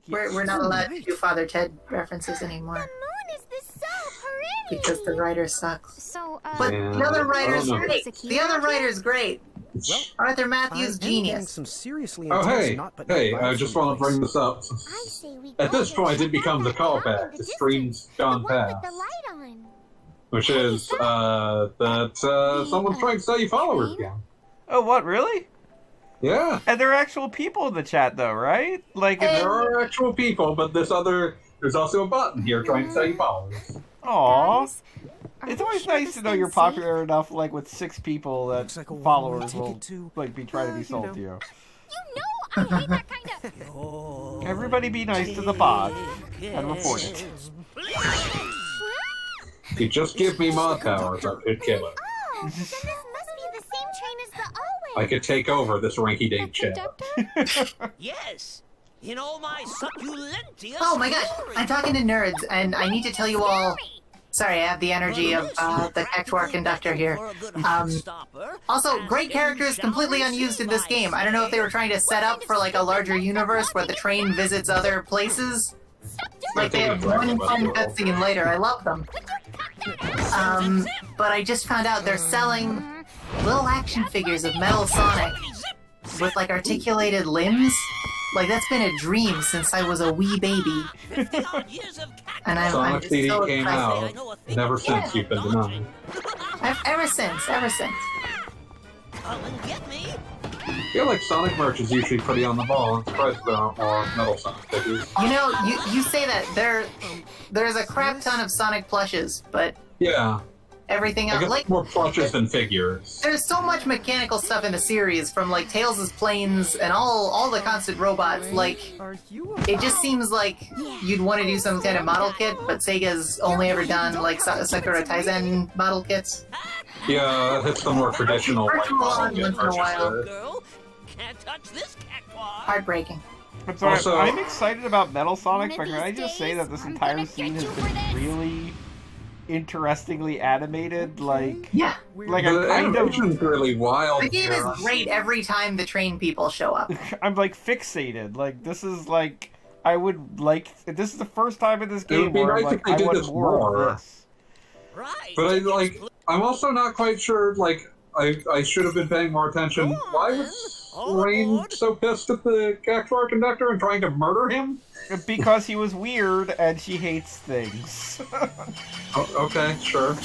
We're not allowed to do Father Ted references The anymore moon is the so pretty. because the writer sucks. So, But Yeah, the other writer's I don't know. great. The other writer's great. Well, Arthur Matthews, I'm getting genius. some seriously Oh, intense hey, not but hey, not I vibes just from want the to bring place. this up. I say we At go this and point, check it becomes out a that house callback in to the Streams distance. Gone The one Past, with the light on. which is that someone's trying to sell you followers train? again. Oh, what, really? Yeah, And there are actual people in the chat, though, right? Like, there are actual people, but there's also a button here trying to sell you followers. aw. Guys, are It's you always sure nice this to know thing's you're safe? popular enough, like, with 6 people that Looks like a followers one-way will, ticket to, like, be trying to be you sold know. to you. You know I hate that kind of... Oh, Everybody be nice to the bot and report it. If you just give me mod powers, I could kill it. Oh, then this must be the same train as the I always. could take over this rinky-dink The chat. conductor? Yes, in all my succulentious Oh my gosh, glory. I'm talking to nerds, and I need to tell you all. Sorry, I have the energy of the Cactuar conductor here. Also, great characters completely unused in this game. I don't know if they were trying to set up for like a larger universe where the train visits other places. Like they have one fun cutscene later. I love them. But I just found out they're selling little action figures of Metal Sonic with like articulated limbs. Like that's been a dream since I was a wee baby. And I'm Sonic just CD so came excited. out, never since you've been denied. Ever since. Come and get me. I feel like Sonic merch is usually pretty on the ball. I'm surprised there aren't more Metal Sonic figures. You know, you say that there's a crap ton of Sonic plushes, but Yeah, everything I else guess like more plushes than figures. there's so much mechanical stuff in the series from like Tails' planes and all the constant robots. Like are you it just seems like you'd want to do some kind of model kit, but Sega's only ever done like Sakura Taizen model kits. Yeah, it's the more traditional like Virtual model on kit once in a while. purchaser. Girl, can't touch this cactuar. Heartbreaking. I'm sorry, Also- I'm excited about Metal Sonic, One but of can I these just say days, that this I'm entire gonna scene get has you been for this. really interestingly animated? Like, Yeah, like I'm The kind of, animation's really wild. the game here. is great every time the train people show up. I'm like fixated. Like, this is like, I would like, this is the first time in this It would game be where I'm nice like, if they I did want this more more. of this. Right. But I tickets, like. please. I'm also not quite sure. Like, I should have been paying more attention. Go Why on, was then. Rain All aboard. so pissed at the Cactuar conductor and trying to murder him? Because he was weird and she hates things. Oh, okay, sure.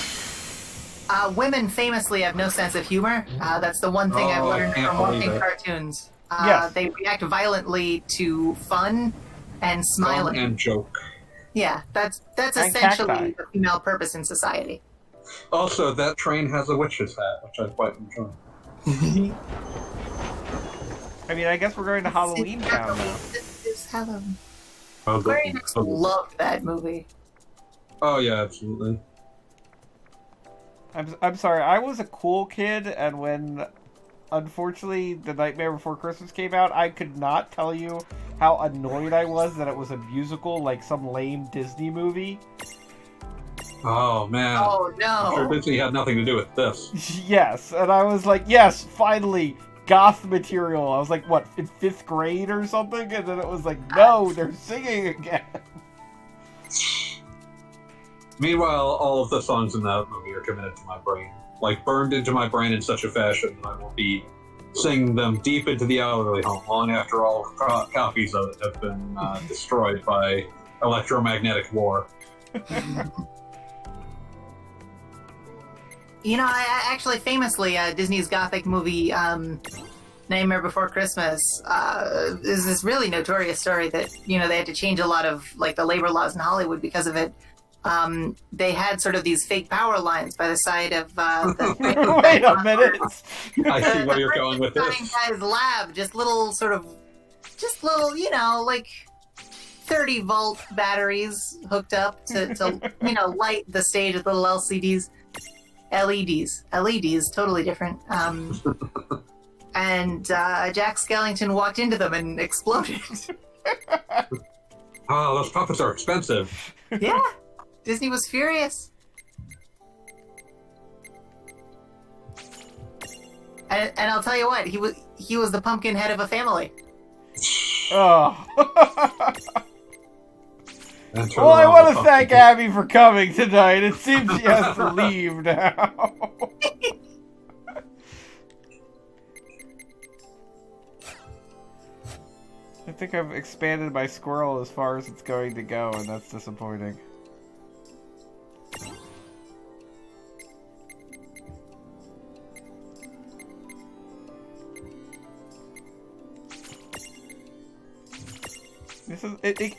Women famously have no sense of humor. That's the one thing I've Oh, I learned can't from believe watching it. cartoons. Yes. They react violently to fun and smiling. And joke. Yeah, that's And essentially cacti. the female purpose in society. Also, that train has a witch's hat, which I quite enjoy. I mean, I guess we're going to Halloween Town now. It's Halloween. Oh, the- Square Enix loved that movie. oh yeah, absolutely. I'm sorry, I was a cool kid, and when, unfortunately, The Nightmare Before Christmas came out, I could not tell you how annoyed I was that it was a musical like some lame Disney movie. Oh man. Oh I'm sure no! Disney had nothing to do with this. Yes, and I was like, yes, finally, goth material. I was like, what, in 5th grade or something? And then it was like, no, they're singing again. Meanwhile, all of the songs in that movie are committed to my brain. Like, burned into my brain in such a fashion that I will be singing them deep into the elderly home long after all copies of it have been destroyed by electromagnetic war. You know, I actually famously Disney's gothic movie Nightmare Before Christmas is this really notorious story that they had to change a lot of like the labor laws in Hollywood because of it. They had sort of these fake power lines by the side of the Wait a minute. I see where you're going with this. guy's lab, just little, like 30-volt batteries hooked up to light the stage with little LEDs, totally different. And Jack Skellington walked into them and exploded. Oh, those puppets are expensive. Yeah, Disney was furious. And I'll tell you what, he was the pumpkin head of a family. Oh. And turn Well, I around want the to thank fucking- Abby for coming tonight. It seems she has to leave now. I think I've expanded my squirrel as far as it's going to go, and that's disappointing.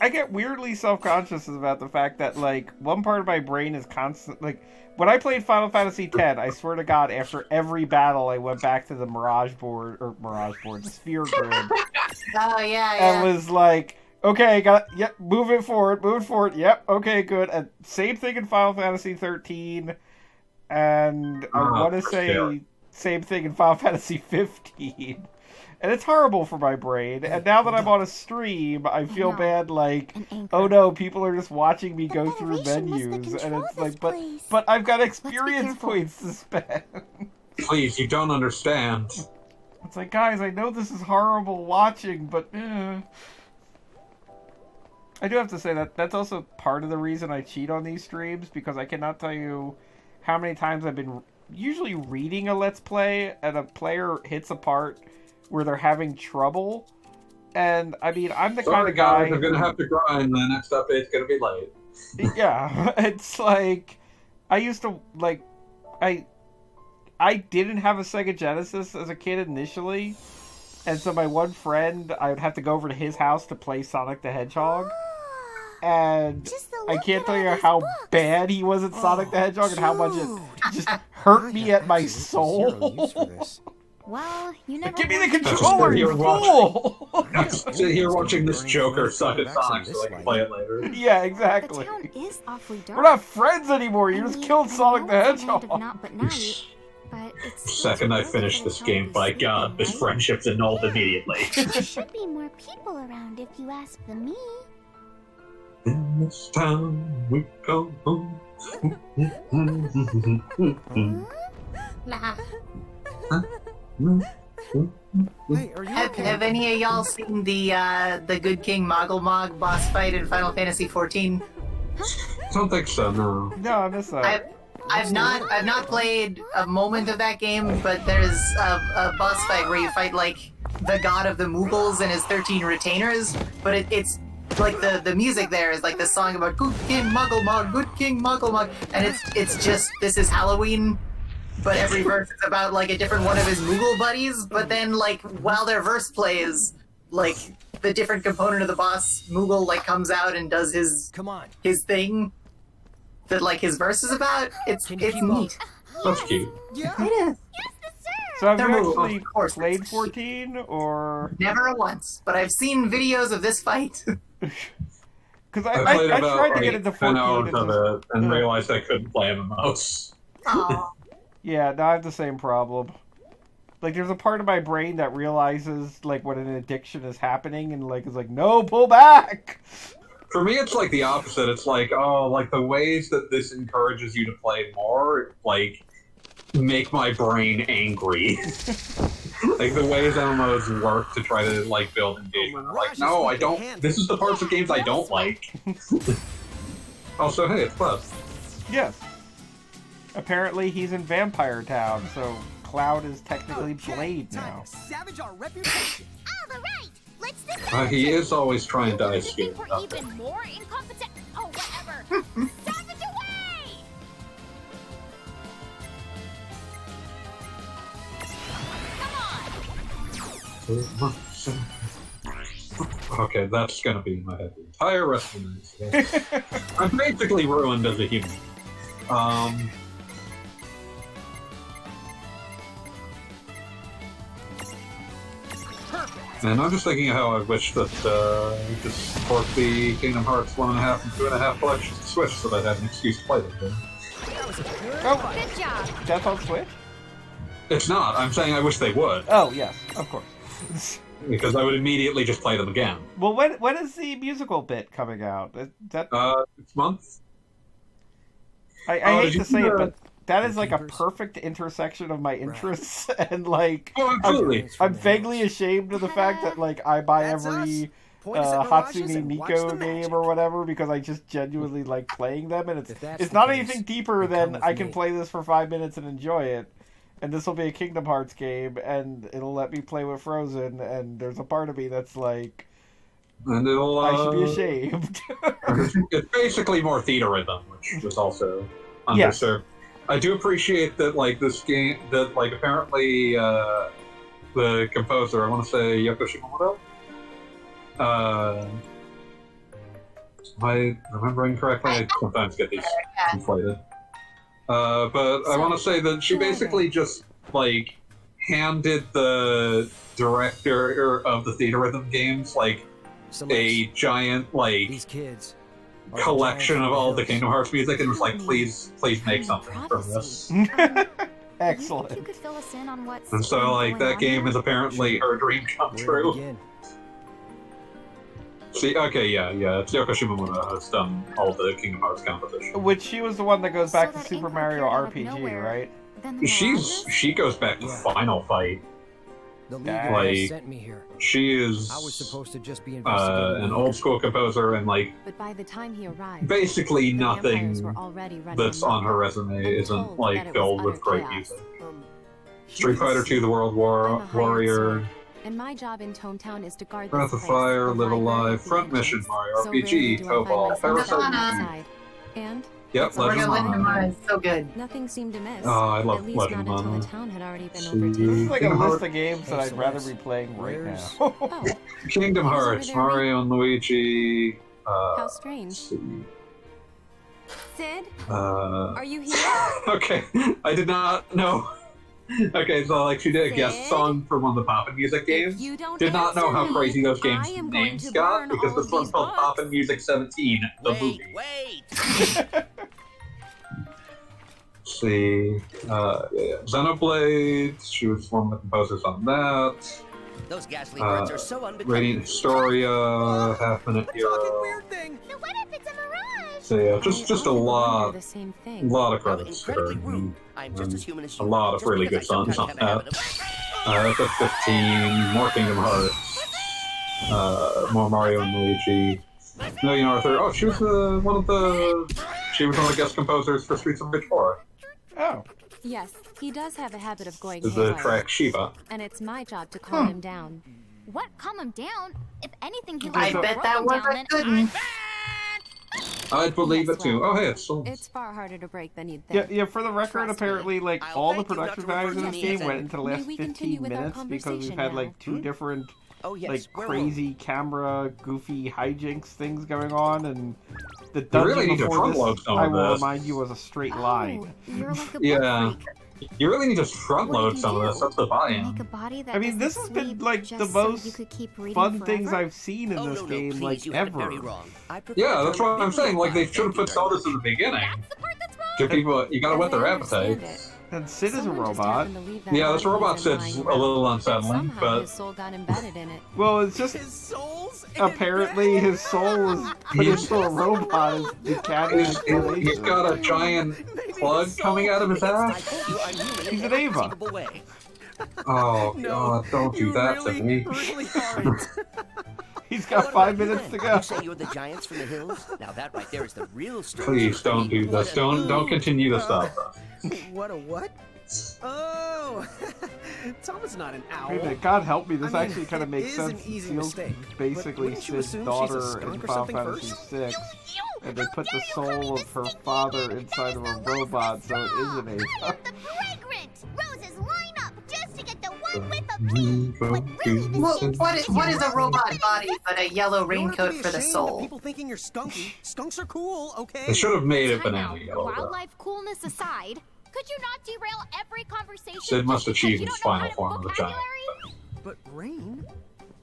I get weirdly self-conscious about the fact that, like, one part of my brain is constant, like, when I played Final Fantasy X, I swear to God, after every battle, I went back to the the sphere grid, Oh, yeah, and yeah. was like, okay, yep, move it forward, yep, okay, good. And same thing in Final Fantasy 13, and I want to say scary. same thing in Final Fantasy 15. And it's horrible for my brain. And now that I'm on a stream, I feel bad, like, oh no, people are just watching me go through menus. And it's like, but I've got experience points to spend. Please, you don't understand. It's like, guys, I know this is horrible watching, but I do have to say that that's also part of the reason I cheat on these streams, because I cannot tell you how many times I've been usually reading a Let's Play, and a player hits a part where they're having trouble, and I mean, I'm the kind of guy Guys, I'm gonna have to grind. The next update's gonna be late. Yeah, it's like I used to like I didn't have a Sega Genesis as a kid initially, and so my one friend, I would have to go over to his house to play Sonic the Hedgehog, and I can't tell you how bad he was at Sonic the Hedgehog and how much it just hurt me at my soul. Well, you never Give me the want to- controller, you fool! Sit here watching this Joker suck at Sonic so I can play it later. Yeah, The exactly. town is awfully dark. We're not friends anymore. You I just mean, killed I Sonic know the it's a land of Hedgehog. naught but night, but it's still Second I too finish early this for a game, town by to be God, sleeping, this right? friendship's annulled immediately. There should be more people around if you ask the me. In this town we go home. Hey, are you okay? Have any of y'all seen the Good King Moggle Mog boss fight in Final Fantasy XIV? Don't think so, no. No, I missed that. I've not played a moment of that game, but there's a boss fight where you fight like the god of the Mughals and his 13 retainers, but it's like the music there is like the song about Good King Muggle Mog, Good King Muggle Mog, and it's just this is Halloween, but every verse is about like a different one of his Moogle buddies, but then like while their verse plays, like the different component of the boss Moogle like comes out and does his Come on. thing that like his verse is about. It's Can you keep neat. That's cute. Yeah. It is. So have They're you moving, actually of course. played 14, or... Never once, but I've seen videos of this fight. Because I I played about tried to get like, into 10 14 hours and of just... it and realized I couldn't play MMOs. Aw. Yeah, no, I have the same problem. Like, there's a part of my brain that realizes, like, when an addiction is happening, and, like, is like, no, pull back! For me, it's like the opposite. It's like, oh, like the ways that this encourages you to play more, like, make my brain angry. Like the ways MMOs work to try to like build engagement. I'm like, no, I don't. This is the parts of games I don't like. Also, hey, it's Cloud. Yes. Apparently he's in Vampire Town, so Cloud is technically Blade Time now. to savage our reputation. All the right. Let's decide. He is always trying to ice You skate. think we're even more incompetent? Oh, whatever. Savage away! Come on. Okay, that's gonna be in my head the entire rest of the night. I'm basically ruined as a human. And I'm just thinking how I wish that just port the Kingdom Hearts 1.5 and 2.5 collections to Switch so that I had an excuse to play them again. That was a good Oh, fight. Good job. that's on Switch? It's not. I'm saying I wish they would, Oh, yes, of course. because I would immediately just play them again. Well, when is the musical bit coming out? That This month? I Oh, hate did you to say see it, the- but that is like a Keepers? perfect intersection of my interests, and like Oh, absolutely. I'm vaguely ashamed of the fact that like I buy That's every Point us at mirages Hatsune and watch the Miku magic. game or whatever because I just genuinely like playing them, and If that's it's the not case, anything deeper then than come with I can me. play this for 5 minutes and enjoy it. And this will be a Kingdom Hearts game, and it'll let me play with Frozen, and there's a part of me that's like, And it'll. I should be ashamed. It's basically more theater rhythm, which was also Yes. underserved. I do appreciate that, like, this game, that, like, apparently the composer, I want to say Yoko Shimomoto, am I remembering correctly? I sometimes get these conflated. But I want to say that she basically just, like, handed the director of the theater rhythm games, like, a giant, like, These kids are the collection giants of all the hills. Kingdom Hearts music and was like, please make something from this. You think Excellent. you could fill us in on what's And so, like, going that on game here? is apparently her dream come Where to true. begin? See, okay, yeah, it's Yoko Shimomoto has done all the Kingdom Hearts compositions. Which she was the one that goes back So to that Super ink Mario appeared out of RPG, nowhere. right? Then the She goes back to Yeah. Final Fight. The league Like- guys sent me here. She is I was supposed to just be investigating. an old school composer and, like, But by the time he arrived, basically the vampires nothing were already running that's amok. on her resume I'm isn't, told that like, it was filled with utter great chaos. music. Yes. Street Fighter II, The World I'm a hired Warrior, sword, and my job in Tone Town is to guard Breath this of place, Fire, the Live library Alive, of the Front ancients. Mission, Mario So rarely RPG, do I Cobalt, find myself Parasite. on the side. And Yep, that's all Legend I of wanted. Mana. Mana is so good. Nothing seemed amiss. Oh, I love At least Legend not of until Mana. the town had already been See. This overtaken. is like a Kingdom list Hearts- of games that I'd rather be playing right Where's- now. Oh, Kingdom He's over Hearts, there Mario and Luigi. how Let's strange. see. Sid, Uh, are you here? okay, I did not know. Okay, so like she did a guest Sid? song for one of the Poppin' Music games. If you don't Did not know how answer crazy those me, games I am going names to got burn because all this of one's these called books. Poppin' Music 17, the Wait, movie. wait. Let's see, Xenoblade. She was one of the composers on that. Those ghastly birds are so unbecoming. Radiant Historia, Half Minute Talking Hero. weird thing. Now what if it's a mirage? So yeah, I just a often wonder lot, the same thing. lot of How credits to her. incredibly rude. I'm just as human as A you. lot of Just really because good I songs on sometimes have a that. habit of- That's a 15, more Kingdom Hearts, more Mario and Luigi. Million Arthur. Oh, she was one of the guest composers for Streets of Rage 4. Oh. Yes, he does have a habit of going This is the haywire, track Shiva. and it's my job to calm him down. What? Calm him down? If anything, he I likes bet that was down, a then good one. I'd believe Yes, it too. well, Oh, hey, it's still. It's far harder to break than you'd Yeah, think. yeah. For the record, Trust me. apparently, like I'll all the thank you not production to refer values in to this me game as went a- into the May last we 15 continue with our minutes because we've conversation had now? like two different, Oh yes, like we're crazy camera, goofy hijinks things going on, and the You dungeon really need to before front load this, some I of will this. remind you, was a straight Oh, line. you're like a book Yeah. freak. You really need to front What load did you some of do? this. That's the Make buy-in. a body that I mean, this doesn't has been sleep like just the so you most could keep reading fun things forever? I've seen in Oh, this no, game, please, like you have it very ever. wrong. I prefer Yeah, the that's term what I'm saying. Like, they bibliophile. should have Thank put you very sodas in the beginning. That's the part that's wrong. Give people, you gotta As whet their I understand appetites. And Sid is a Someone just robot. happened to leave that Yeah, this body robot here Sid's lying a little around, unsettling, and somehow but his soul got embedded in it. Well, it's just His soul's apparently in his soul was put He's- into a robot as the cabinet he's got a giant plug coming out of his I ass. told you I'm human He's in an every Ava. conceivable way. Oh, No, God, don't do you that really, to me. really aren't. He's What got about 5 you minutes then? to go. You say you're the giants from the hills? Now that right there is the real story. Please don't do this. Don't continue to stop us. What a what? Oh, Thomas not an owl. Wait a minute, God help me, this I mean, actually kind of it makes is an sense. easy Seal's mistake, basically wouldn't you Sid's assume she's a daughter in skunk or Final something Fantasy first? VI, and they put the soul of her father inside of a robot, so it is an I Ava. am the fragrant. Roses line up just to get the one whiff of me. But really, this Well, seems what is a robot body but a yellow You don't have to raincoat be for the ashamed of soul? People thinking you're skunky. Skunks are cool, okay? They should have made it Time banana out. yellow, though. Wildlife coolness aside, could you not derail every conversation? Sid must just because achieve you his don't know final how to form of a giant. vocabulary? But rain,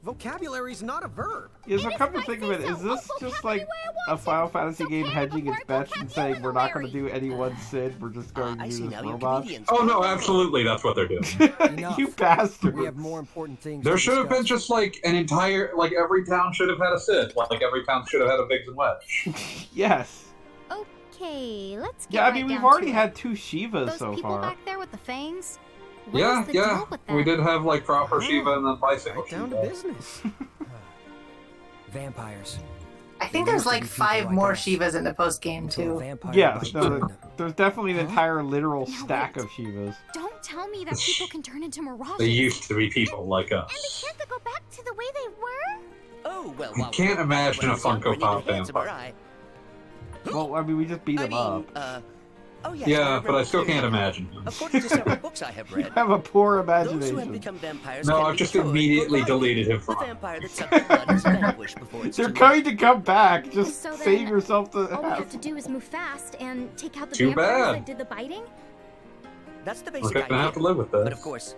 vocabulary's not a verb. Yeah, so It is come to if I think of say it, so. is this I'll just vocab any like way I a want Final to. Fantasy So game can hedging its before bets and saying we're not going to do any one Sid, we're just going to I do see this now you're robot? comedians. Oh, no, absolutely, that's what they're doing. Enough. You bastard! We have more important things. There to should have been discuss. just like an entire, like every town should have had a Sid. Like every town should have had a Biggs and Wedge. Yes. Okay, let's get Yeah, I right mean, we've down already to had it. 2 Shivas Those so people far. back there with the fangs. What Yeah, is the yeah. deal with We them? did have like proper Shiva and then bicycle Right down to Shiva. business. Vampires. I think there's like 5 more Shivas in the post game too. Yeah, so there's definitely an entire literal stack of Shivas. Don't tell me that people can turn into mirages. They used to be people like And us. they can't go back to the way they were? Oh, well, You can't imagine a Funko Pop vampire. Well, I mean, we just beat him up. Oh, yes, Yeah, but I still can't imagine him. According to several books I have You read, have a poor those who have imagination. become vampires No, can I've be just cured, immediately provided deleted him the from. vampire that sucked the blood is vanquished before it's They're too going late. to come back. Just So then, save yourself the All we have to hassle. do is move fast and take out the Too vampires bad. that did the biting? That's the We're basic gonna idea. have to live with But of this. course,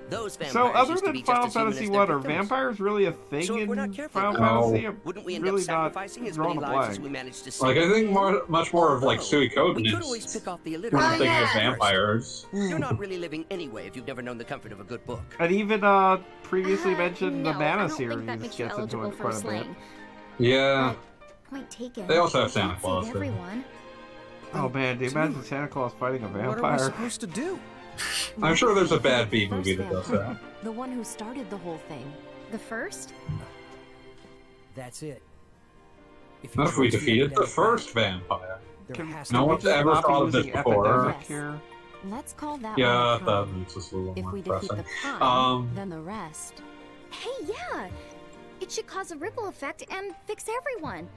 those vampires So, other used to than be just Final as human Fantasy as 1, their are victims. vampires really a thing So if we're in not careful, Final No. Fantasy? I'm wouldn't we end really up not sacrificing as drawing many a lives as blank. we managed to save? Like, I think much more of like Suikoden We could always is pick off the when illiterate. I'm thinking of yeah. vampires. You're not really living anyway if you've never known the comfort of a good book. And even previously mentioned no, the I Mana don't think series that makes you gets into eligible it for quite a bit. slaying. Yeah. Point taken. They also have You Santa can't Claus, save though. everyone. Oh man, do you imagine Santa Claus fighting a What are we vampire? supposed to do? I'm sure there's a bad B The movie first that does vampire. that. The one who started the whole thing. The first? That's it. If we defeated the first vampire. Can- No can we one's just ever not be thought of this using before. epidemic Yes. here? Let's call that Yeah, one a that prime. makes us a little If more we defeat depressing. the prime, then the rest. Hey, yeah! It should cause a ripple effect and fix everyone.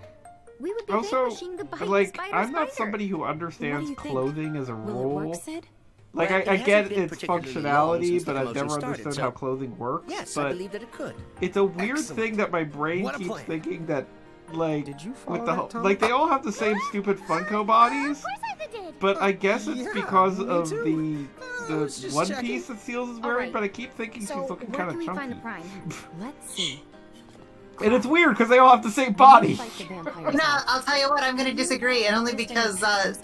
We would be Also, vanquishing the biting like, spider I'm not spider. somebody who What do understands you think? clothing as a Will it role. work, Sid? Like, Well, I it hasn't get been its particularly long functionality, since the but I've promotion never started, understood so- how clothing works. Yes, I but believe that it could. it's a weird Excellent. thing that my brain What a keeps plan. thinking that, like, Did you follow with the that, whole, Tom? like they all have the same stupid Funko bodies, Of course I did! but I guess it's Yeah, because me of too. I was the just one checking. piece that Seals is wearing. Alright. But I keep thinking So, she's looking where kind can of we chunky, find the prime? Let's see. and it's weird because they all have the same body. Fight the vampires No, off. I'll tell you what, I'm gonna disagree, and only because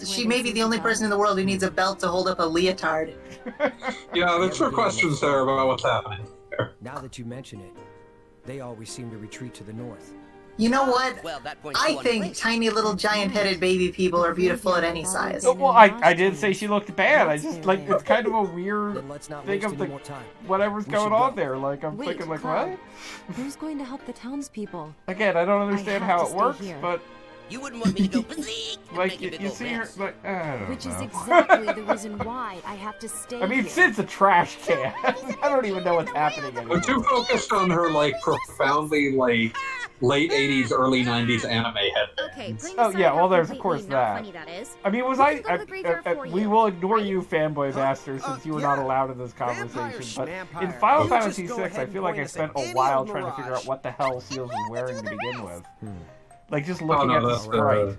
she may be the only person in the world who needs a belt to hold up a leotard. Yeah, there's some questions there about what's happening. Now that you mention it, they always seem to retreat to the north. You know what? Well, that point's I to one think place. tiny little giant-headed baby people are beautiful at any size. Oh, well, I didn't say she looked bad. I just like it's kind of a weird Then let's not Think waste of any the- more time. whatever's We going should on go. there. Like I'm Wait, thinking like Cloud. what? Who's going to help the townspeople? Again, I don't understand have how to it stay works, here. but You wouldn't want me to go "Bleak" and like make a you, big you old see her mess. like I don't Which is know. exactly the reason why I have to stay I mean, here. Sid's a trash can. I don't even know what's happening anymore. I'm too focused on her like profoundly like late 80s, early 90s anime headband. Okay, bring Oh, aside yeah, how well, there's, of completely course, not that. funny that is. I mean, was We I? can go to the graveyard for We you, will ignore right? you, fanboy master, since you were not yeah. allowed in this Vampire conversation. But in schmampire. Final You Fantasy just go VI, I ahead feel and like I point us spent at a any while old trying to figure mirage. out what the hell Seals was wearing to begin with. Hmm. Like just Oh looking at no, the that's sprite.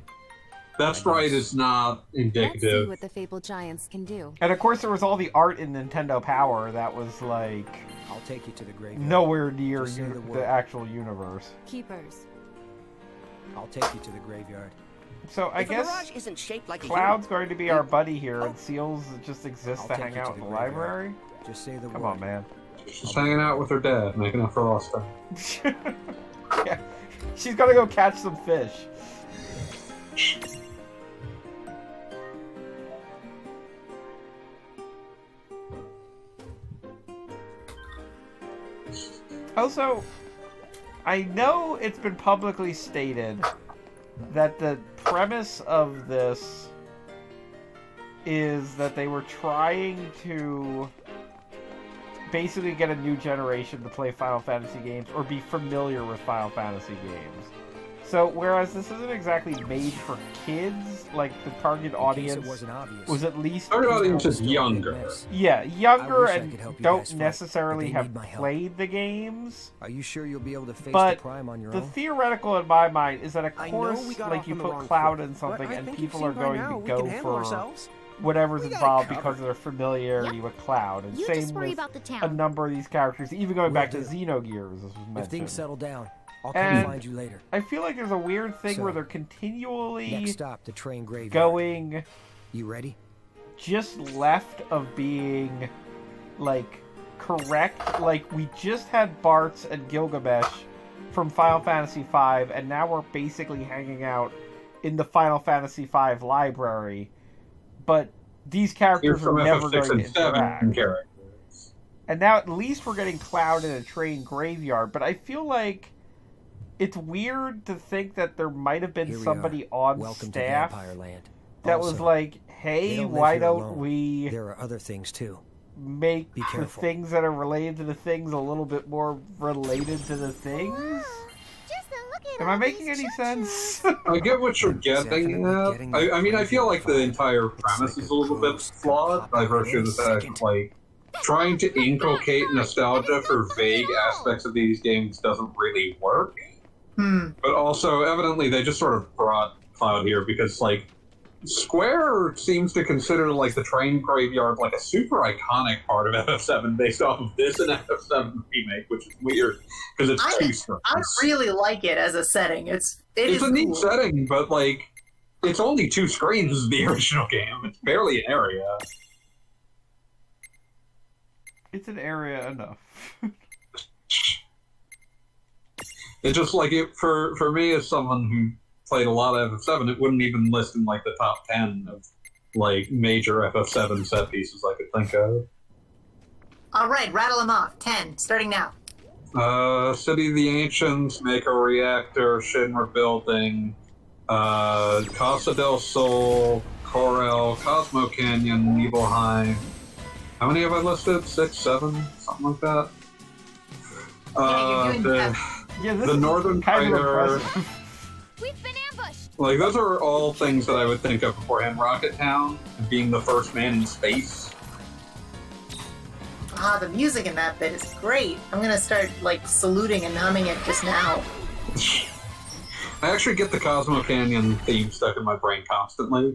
that sprite is not Let's see indicative. what the Fabled Giants can do. And of course, there was all the art in Nintendo Power that was like I'll take you to the graveyard. nowhere near Just say the the word. actual universe. Keepers. I'll take you to the graveyard. So I If a guess mirage isn't shaped like a Cloud's human, going to be our buddy here, and Seals just exists I'll to take hang you out to in the the graveyard. library. Just say the Come word. on, man. She's hanging out with her dad, making up for lost time. Yeah, she's gonna go catch some fish. Also, I know it's been publicly stated that the premise of this is that they were trying to basically get a new generation to play Final Fantasy games or be familiar with Final Fantasy games. So, whereas this isn't exactly made for kids, like the target In case audience it wasn't obvious. was at least Target audience is Still a big younger. mess. yeah, younger I wish I and could help you guys don't fight, necessarily but they have need my help. played the games. Are you sure you'll be able to face But the prime on your The own? theoretical in my mind is that of I know course, we got like off you on the put wrong Cloud foot, in but something I and think people you've are seen by going now to we go can handle for ourselves. whatever's We got it involved covered. because of their familiarity Yep. with Cloud. And You same just worry with about the a town. number of these characters, even going Will back to do. Xenogears, as was If mentioned. things settle down, I'll come And- find you later. I feel like there's a weird thing So, where they're continually Next stop, the train graveyard. going You ready? just left of being like correct. Like we just had Bart's and Gilgamesh from Final Fantasy V, and now we're basically hanging out in the Final Fantasy V library. But these Here's characters are from never FF6 going and to 7 interact. characters. And now at least we're getting Cloud in a train graveyard. But I feel like it's weird to think that there might have been Here we somebody are. on Welcome staff to Vampire Land. that was Also, like, they hey, don't live why here don't alone. we There are other things too. make Be the careful. things that are related to the things a little bit more related to the things? Just a look at Am I all making these any choo-choos. sense? I get what you're getting Definitely at. getting that I mean, I feel like the vibe. entire It's premise like is a a little bit ghost flawed by popping up virtue of the in a fact, second. like, trying to inculcate nostalgia for vague aspects of these games doesn't really work. But also, evidently, they just sort of brought Cloud here because, like, Square seems to consider, like, the train graveyard, like, a super iconic part of FF7 based off of this and FF7 remake, which is weird, because it's two screens. I really like it as a setting. It's It's a neat cool. setting, but, like, it's only 2 screens as the original game. It's barely an area. It's an area enough. It's just like it for me as someone who played a lot of FF7, it wouldn't even list in like the top 10 of like major FF7 set pieces I could think of. All right, rattle them off. 10, starting now. City of the Ancients, Mako Reactor, Shinra Building, Casa del Sol, Corel, Cosmo Canyon, Nibelheim. How many have I listed? 6, 7, something like that. Yeah, you're doing that. Yeah, this The is Northern kind of Crater. impressive. We've been ambushed. Like, those are all things that I would think of beforehand. Rocket Town, and being the first man in space. Ah, the music in that bit is great. I'm gonna start like saluting and humming it just now. I actually get the Cosmo Canyon theme stuck in my brain constantly.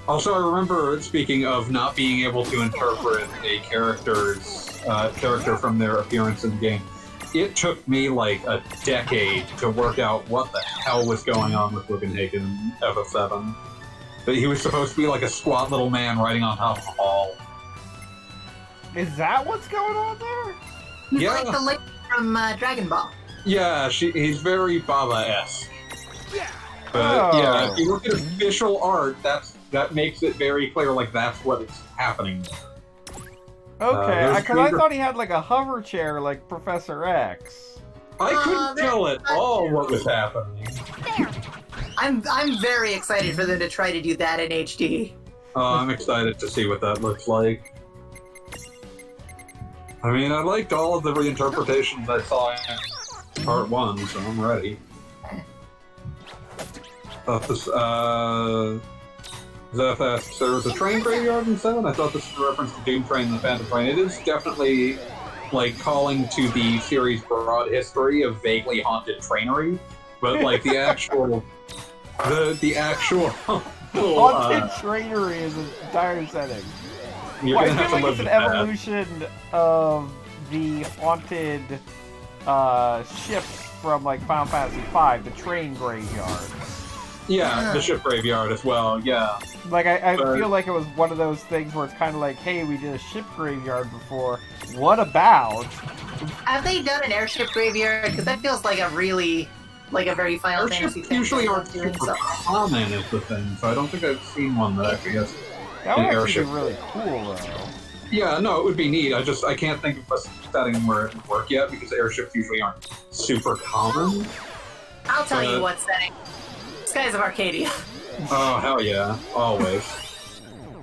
Also, I remember, speaking of not being able to interpret a character from their appearance in the game, it took me like a decade to work out what the hell was going on with Wickenhagen in FF7. But he was supposed to be like a squat little man riding on top of a ball. Is that what's going on there? He's Yeah. like the lady from Dragon Ball. Yeah, he's very Baba-esque. But Oh. yeah, if you look at official art, that makes it very clear, like, that's what is happening. Okay, there's because I Peter- thought he had like a hover chair like Professor X. I Oh, couldn't that's tell at not all true. what was happening. There. I'm very excited for them to try to do that in HD. I'm excited to see what that looks like. I mean, I liked all of the reinterpretations I saw in Part 1, so I'm ready. Thought this, Zeph asks, there was a train graveyard in 7? I thought this was a reference to Doom Train and the Phantom Train. It is definitely, like, calling to the series' broad history of vaguely haunted trainery, but, like, the actual... the actual... Haunted Trainery is an entire setting. You're Well, gonna I have feel to like live it's with an that. evolution of the haunted ships from like Final Fantasy V, the train graveyard. Yeah, the ship graveyard as well, yeah. Like, I But- feel like it was one of those things where it's kind of like, hey, we did a ship graveyard before. What about? Have they done an airship graveyard? Because that feels like a really, like a very Final Fantasy Airships thing. usually that aren't they're doing super something. common is the thing, so I don't think I've seen one that actually has That would an actually airship. be really cool, though. Yeah, no, it would be neat. I can't think of a setting where it would work yet because airships usually aren't super common. I'll tell you But- what setting. Skies of Arcadia. Oh, hell yeah, always.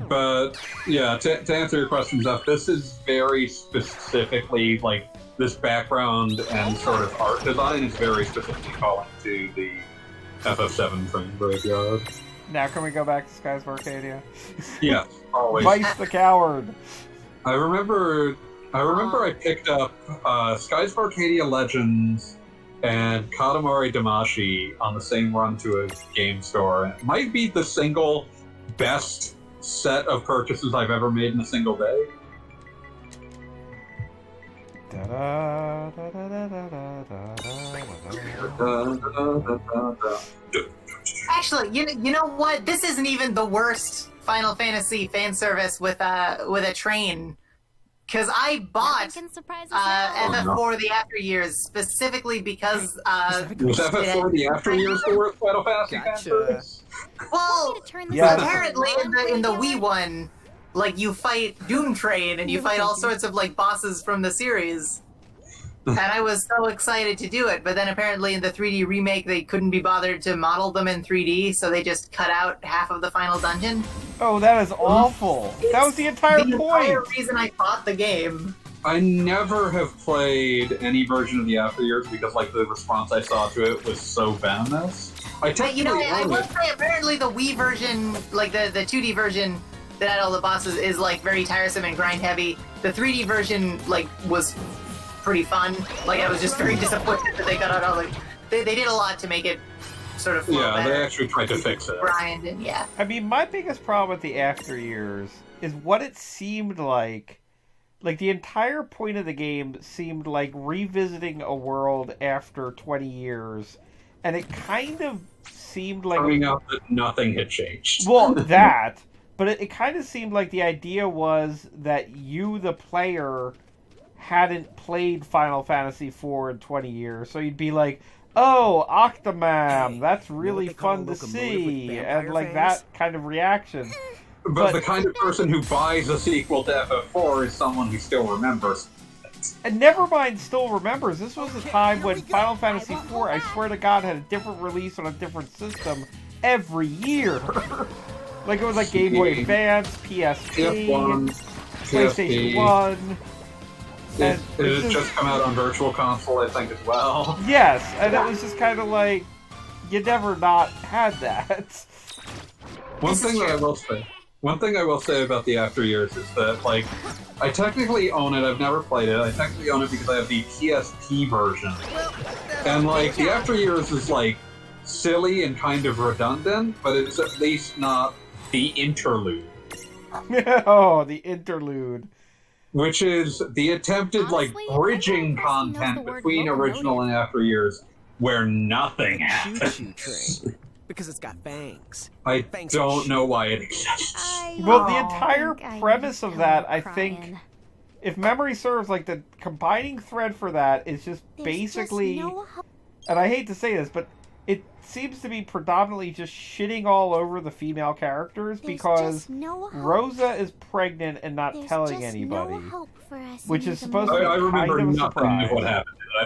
But, yeah, to answer your question, Zeph, this is very specifically, like, this background and sort of art design is very specifically calling to the FF7 train graveyard. Now, can we go back to Skies of Arcadia? Yeah, always. Vice the Coward. I remember I picked up Skies of Arcadia Legends and Katamari Damacy on the same run to a game store. And it might be the single best set of purchases I've ever made in a single day. Da-da, da-da-da-da-da-da-da-da. Actually, you know what? This isn't even the worst Final Fantasy fan service with a train. Because I bought Nothing can surprise us now. FF4 The After Years specifically because Was FF4 the After Years the worst Final Fantasy fan Gotcha. service? well, Want me to turn this Yeah. on? apparently in the Wii one, like you fight Doom Train and you fight all sorts of like bosses from the series. And I was so excited to do it, but then apparently in the 3D remake they couldn't be bothered to model them in 3D, so they just cut out half of the final dungeon. Oh, that is awful. That was the entire point. The entire reason I bought the game. I never have played any version of the After Years because, like, the response I saw to it was so venomous. I will say apparently the Wii version, like the 2D version that had all the bosses, is like very tiresome and grind heavy. The 3D version like was pretty fun. Like I was just very disappointed that they got out all like they did a lot to make it sort of flow better. They actually tried to fix it. Grind and yeah. I mean, my biggest problem with the After Years is what it seemed like. Like, the entire point of the game seemed like revisiting a world after 20 years, and it kind of seemed like... Turning out that nothing had changed. Well, that, but it kind of seemed like the idea was that you, the player, hadn't played Final Fantasy IV in 20 years, so you'd be like, oh, Octomam, that's really fun to see, and like that kind of reaction. But the kind of person who buys a sequel to FF4 is someone who still remembers. And never mind still remembers, this was a time when Final Fantasy IV, I swear to God, had a different release on a different system every year. Like, it was like Game Boy Advance, PSP, PlayStation 1. It had just come out on Virtual Console, I think, as well. Yes, and it was just kind of like, you never not had that. One thing I will say about the After Years is that, like, I technically own it. I've never played it. I technically own it because I have the PSP version. And, like, the After Years is, like, silly and kind of redundant, but it's at least not the interlude. Oh, the interlude. Which is the attempted, like, bridging content between original and After Years where nothing happens. Because it's got fangs. I don't know why it exists. Well, the entire premise of that, I think, if memory serves, like, the combining thread for that is just basically, and I hate to say this, but it seems to be predominantly just shitting all over the female characters because Rosa is pregnant and not telling anybody, which is supposed to be I remember kind of a nothing surprise. of what happened. I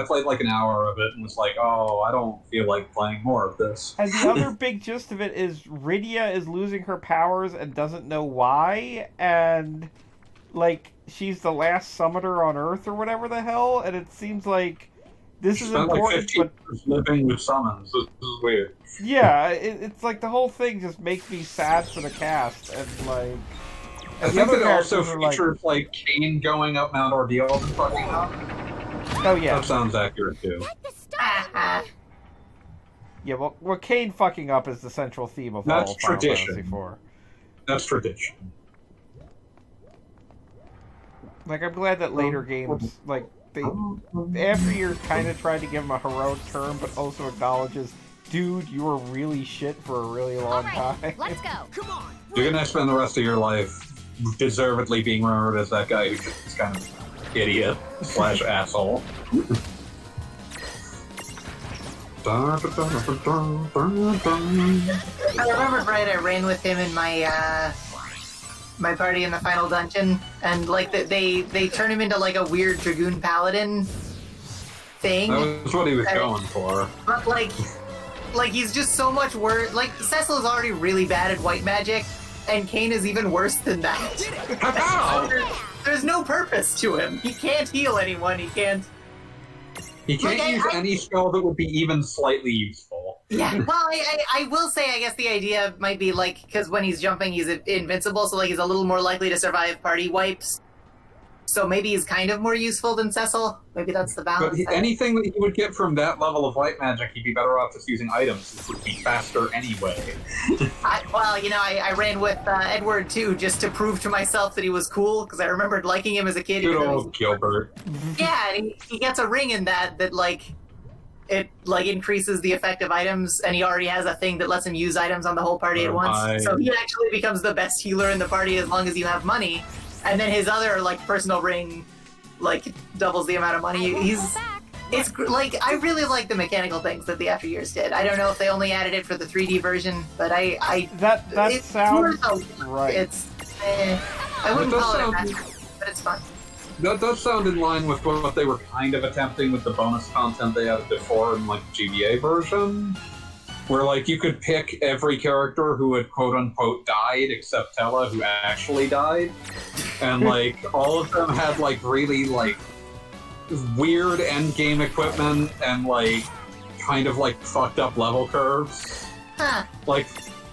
played like an hour of it and was like, oh, I don't feel like playing more of this. And the other big gist of it is Rydia is losing her powers and doesn't know why, and, like, she's the last summoner on Earth or whatever the hell, and it seems like this is important, like 15 years living with summons. This is weird. Yeah, it's like the whole thing just makes me sad for the cast, and, like... I think it also features, like, Kane going up Mount Ordeal and fucking up. Oh, yeah. That sounds accurate, too. Yeah, well, Kane fucking up is the central theme of That's all Final tradition. Fantasy IV. That's tradition. Like, I'm glad that later games, like, After Years kind of tried to give him a heroic term, but also acknowledges, dude, you were really shit for a really long time. Let's go. Come on. You're gonna spend the rest of your life deservedly being remembered as that guy who just is kind of idiot / asshole. I remember, right, I ran with him in my my party in the final dungeon, and like they turn him into like a weird Dragoon Paladin thing. That was what he was going for. But like he's just so much worse. Like, Cecil is already really bad at white magic, and Kane is even worse than that. There's no purpose to him. He can't heal anyone. He can't use any spell that would be even slightly useful. Yeah, well, I will say, I guess the idea might be, like, because when he's jumping, he's invincible, so, like, he's a little more likely to survive party wipes. So maybe he's kind of more useful than Cecil. Maybe that's the balance. But anything that he would get from that level of white magic, he'd be better off just using items, which would be faster anyway. I ran with Edward, too, just to prove to myself that he was cool, because I remembered liking him as a kid. Good old Gilbert. Yeah, and he gets a ring in that, like, it, like, increases the effect of items, and he already has a thing that lets him use items on the whole party at once. So he actually becomes the best healer in the party as long as you have money. And then his other, like, personal ring, like, doubles the amount of money. It's, like, I really like the mechanical things that the After Years did. I don't know if they only added it for the 3D version, but that sounds right. I wouldn't It does call it a sound- masterpiece, but it's fun. That does sound in line with what they were kind of attempting with the bonus content they added before in like the GBA version, where like you could pick every character who had quote unquote died except Tella, who actually died, and like all of them had like really like weird end game equipment and like kind of like fucked up level curves. Huh. Like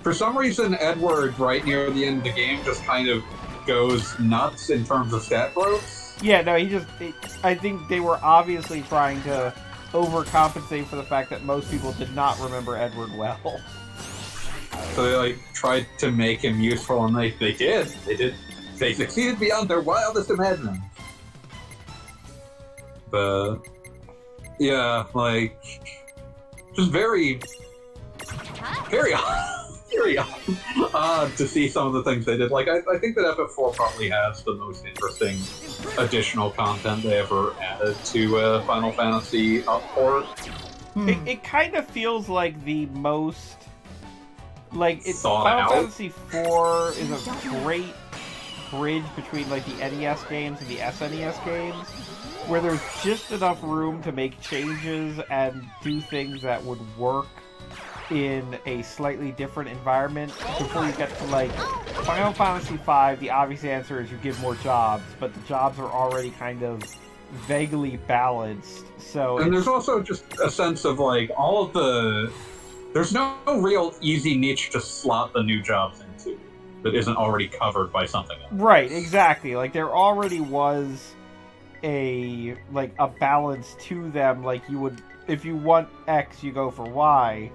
for some reason, Edward right near the end of the game just kind of goes nuts in terms of stat growth. Yeah, no, I think they were obviously trying to overcompensate for the fact that most people did not remember Edward well. So they like tried to make him useful, and they did. They succeeded beyond their wildest imaginings. But yeah, like just very odd to see some of the things they did. Like I think that FF4 probably has the most interesting additional content they ever added to Final Fantasy port. It kind of feels like the most it's Thought Final out. Fantasy IV is a great bridge between like the NES games and the SNES games, where there's just enough room to make changes and do things that would work in a slightly different environment before you get to like Final Fantasy V. The obvious answer is you give more jobs, but the jobs are already kind of vaguely balanced. So And there's also just a sense of like all of the. There's no real easy niche to slot the new jobs into that isn't already covered by something else. right, exactly. Like there already was a balance to them. Like you would, if you want X, you go for Y,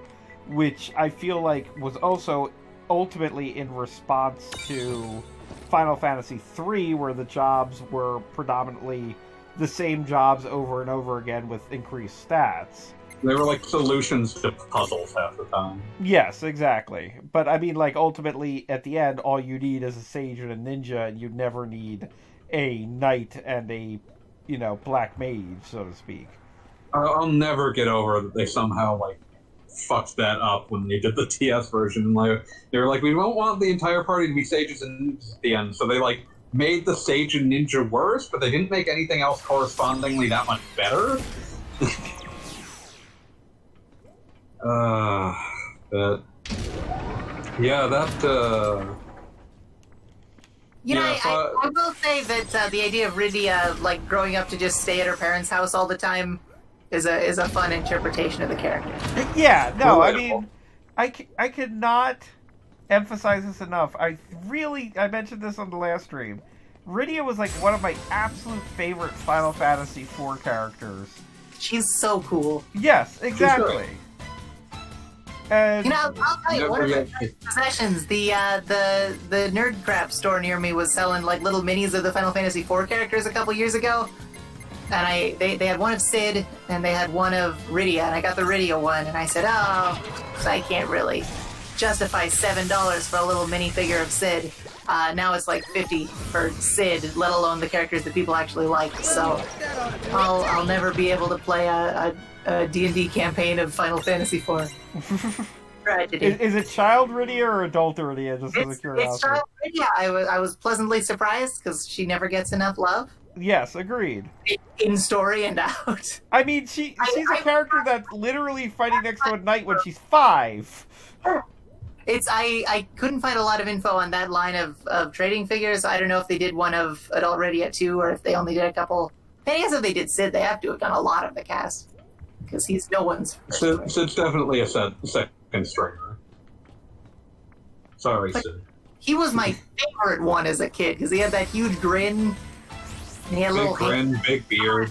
which I feel like was also ultimately in response to Final Fantasy III, where the jobs were predominantly the same jobs over and over again with increased stats. They were like solutions to puzzles half the time. Yes, exactly. But I mean, like, ultimately, at the end, all you need is a sage and a ninja, and you never need a knight and a, black mage, so to speak. I'll never get over that they somehow like fucked that up when they did the TS version. Like they were like, we don't want the entire party to be sages and ninjas at the end, so they like made the sage and ninja worse, but they didn't make anything else correspondingly that much better. But yeah, that. I will say that the idea of Rydia like growing up to just stay at her parents' house all the time is a fun interpretation of the character. Yeah, no, I Relatable. mean, I cannot emphasize this enough. I mentioned this on the last stream. Rydia was like one of my absolute favorite Final Fantasy IV characters. She's so cool. Yes, exactly. And I'll tell you, one of Never my possessions, the Nerd Crap store near me was selling like little minis of the Final Fantasy IV characters a couple years ago. And they had one of Sid, and they had one of Rydia, and I got the Rydia one, and I said, so I can't really justify $7 for a little minifigure of Sid. Now it's like $50 for Sid, let alone the characters that people actually like. So I'll never be able to play a D&D campaign of Final Fantasy IV. Tragedy. is it child Rydia or adult Rydia? Just as a curiosity. It's child Rydia. I was pleasantly surprised because she never gets enough love. Yes, agreed. In story and out. I mean, she's a character that's literally fighting next to a knight when she's 5. I couldn't find a lot of info on that line of trading figures. I don't know if they did one of Adult Rydia too, or if they only did a couple. I guess if they did Sid, they have to have done a lot of the cast. Because he's no one's first choice. Sid's definitely a second stringer. Sorry, But Sid. he was my favorite one as a kid, because he had that huge grin. And he had a Big little grin, big beard.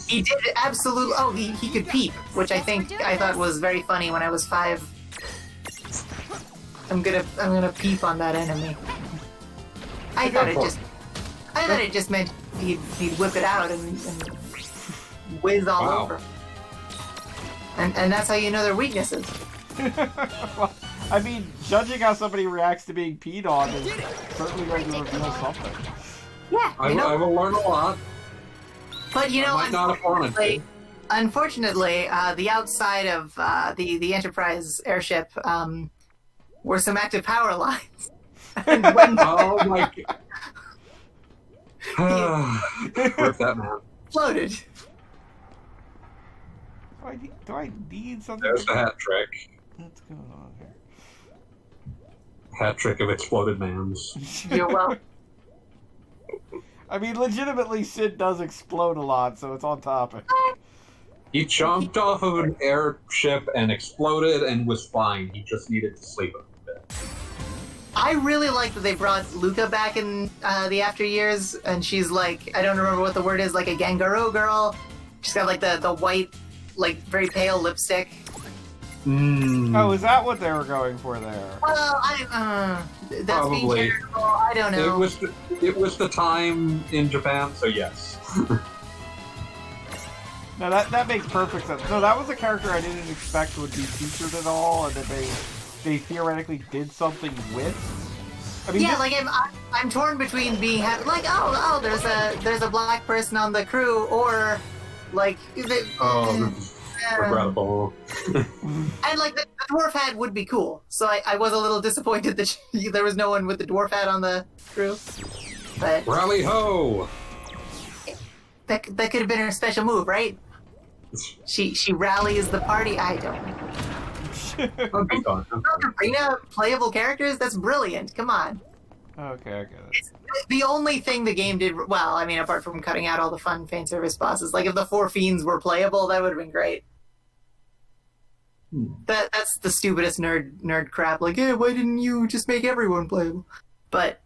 He did absolutely. Oh, he could peep, which I thought was very funny when I was 5. I'm gonna peep on that enemy. I thought it just meant he'd whip it out and whiz all Wow. over. And that's how you know their weaknesses. Well, I mean, judging how somebody reacts to being peed on is certainly going to reveal something. Yeah, I will learn a lot. But I might not have wanted to. unfortunately, the outside of the Enterprise airship were some active power lines. And when Oh my god. Rip that man. floated. Do I need something? There's the hat trick. What's going on here? Hat trick of exploded mans. You're welcome. I mean, legitimately, Sid does explode a lot, so it's on topic. He jumped off of an airship and exploded and was fine. He just needed to sleep a bit. I really like that they brought Luca back in the after years, and she's like, I don't remember what the word is, like a Gangaro girl. She's got like the white, like very pale lipstick. Oh, is that what they were going for there? Well, that's being Probably. charitable. I don't know. It was the time in Japan, so yes. No, that makes perfect sense. No, that was a character I didn't expect would be featured at all, and that they theoretically did something with. I mean, Yeah, like I'm torn between being happy, like oh there's a black person on the crew, or like This is regrettable. and like the dwarf hat would be cool. So I was a little disappointed that there was no one with the dwarf hat on the crew, but Rally ho! that could have been her special move, right? She rallies the party. I don't know. That'd be fun. Arena playable characters? That's brilliant. Come on. Okay, I get it. The only thing the game did well, I mean, apart from cutting out all the fun fan service bosses, like if the 4 fiends were playable, that would have been great. That's the stupidest nerd crap. Like, hey, why didn't you just make everyone playable? But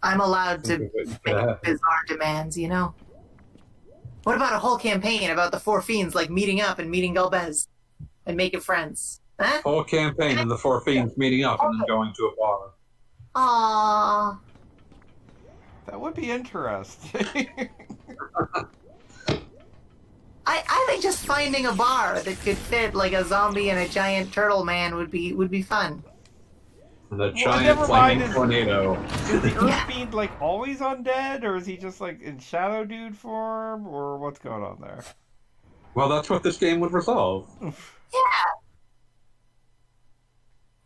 I'm allowed to make bizarre demands, you know? What about a whole campaign about the 4 fiends, like meeting up and meeting Galbez and making friends? Huh? Whole campaign and the 4 fiends meeting up and then going to a bar. Aww. That would be interesting. I think just finding a bar that could fit like a zombie and a giant turtle man would be fun. And the Well, giant never flaming mind, tornado. Is the Earth Yeah. Fiend like always undead, or is he just like in Shadow Dude form, or what's going on there? Well, that's what this game would resolve. Yeah.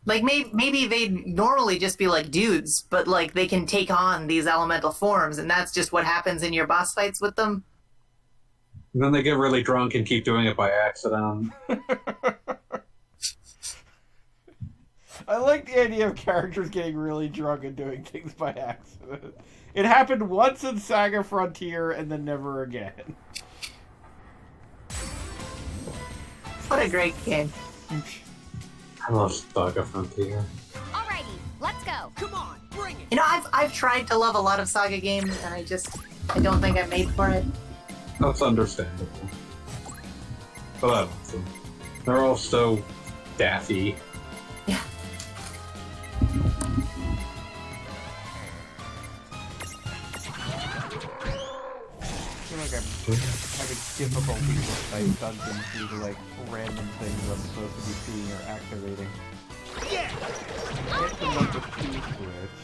Like maybe they'd normally just be like dudes, but like they can take on these elemental forms, and that's just what happens in your boss fights with them. And then they get really drunk and keep doing it by accident. I like the idea of characters getting really drunk and doing things by accident. It happened once in Saga Frontier and then never again. What a great game. I love Saga Frontier. Alrighty, let's go. Come on, bring it. You know, I've tried to love a lot of Saga games, and I don't think I'm made for it. That's understandable. But I love them. They're all so daffy. Yeah. I feel like I'm having difficulty with my dungeons due to like random things I'm supposed to be seeing or activating. Yeah. Hit the number 2 switch.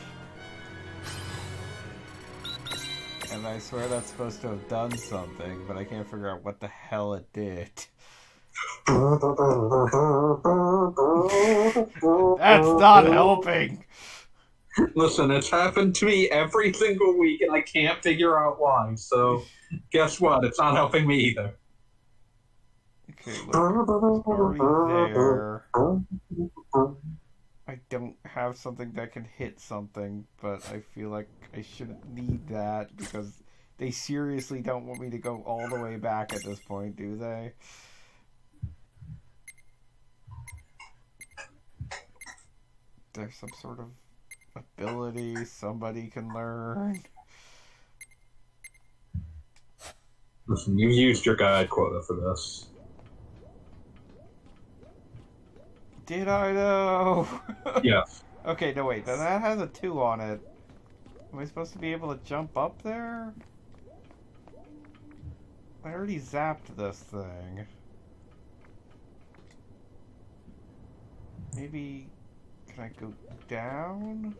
And I swear that's supposed to have done something, but I can't figure out what the hell it did. That's not helping! Listen, it's happened to me every single week and I can't figure out why, so guess what? It's not helping me either. Okay, look, it's already there. I don't have something that can hit something, but I feel like I shouldn't need that because they seriously don't want me to go all the way back at this point, do they? There's some sort of ability somebody can learn. Listen, you used your guide quota for this. Did I though? Yes. Okay, no wait, then that has a 2 on it. Am I supposed to be able to jump up there? I already zapped this thing. Maybe... Can I go down?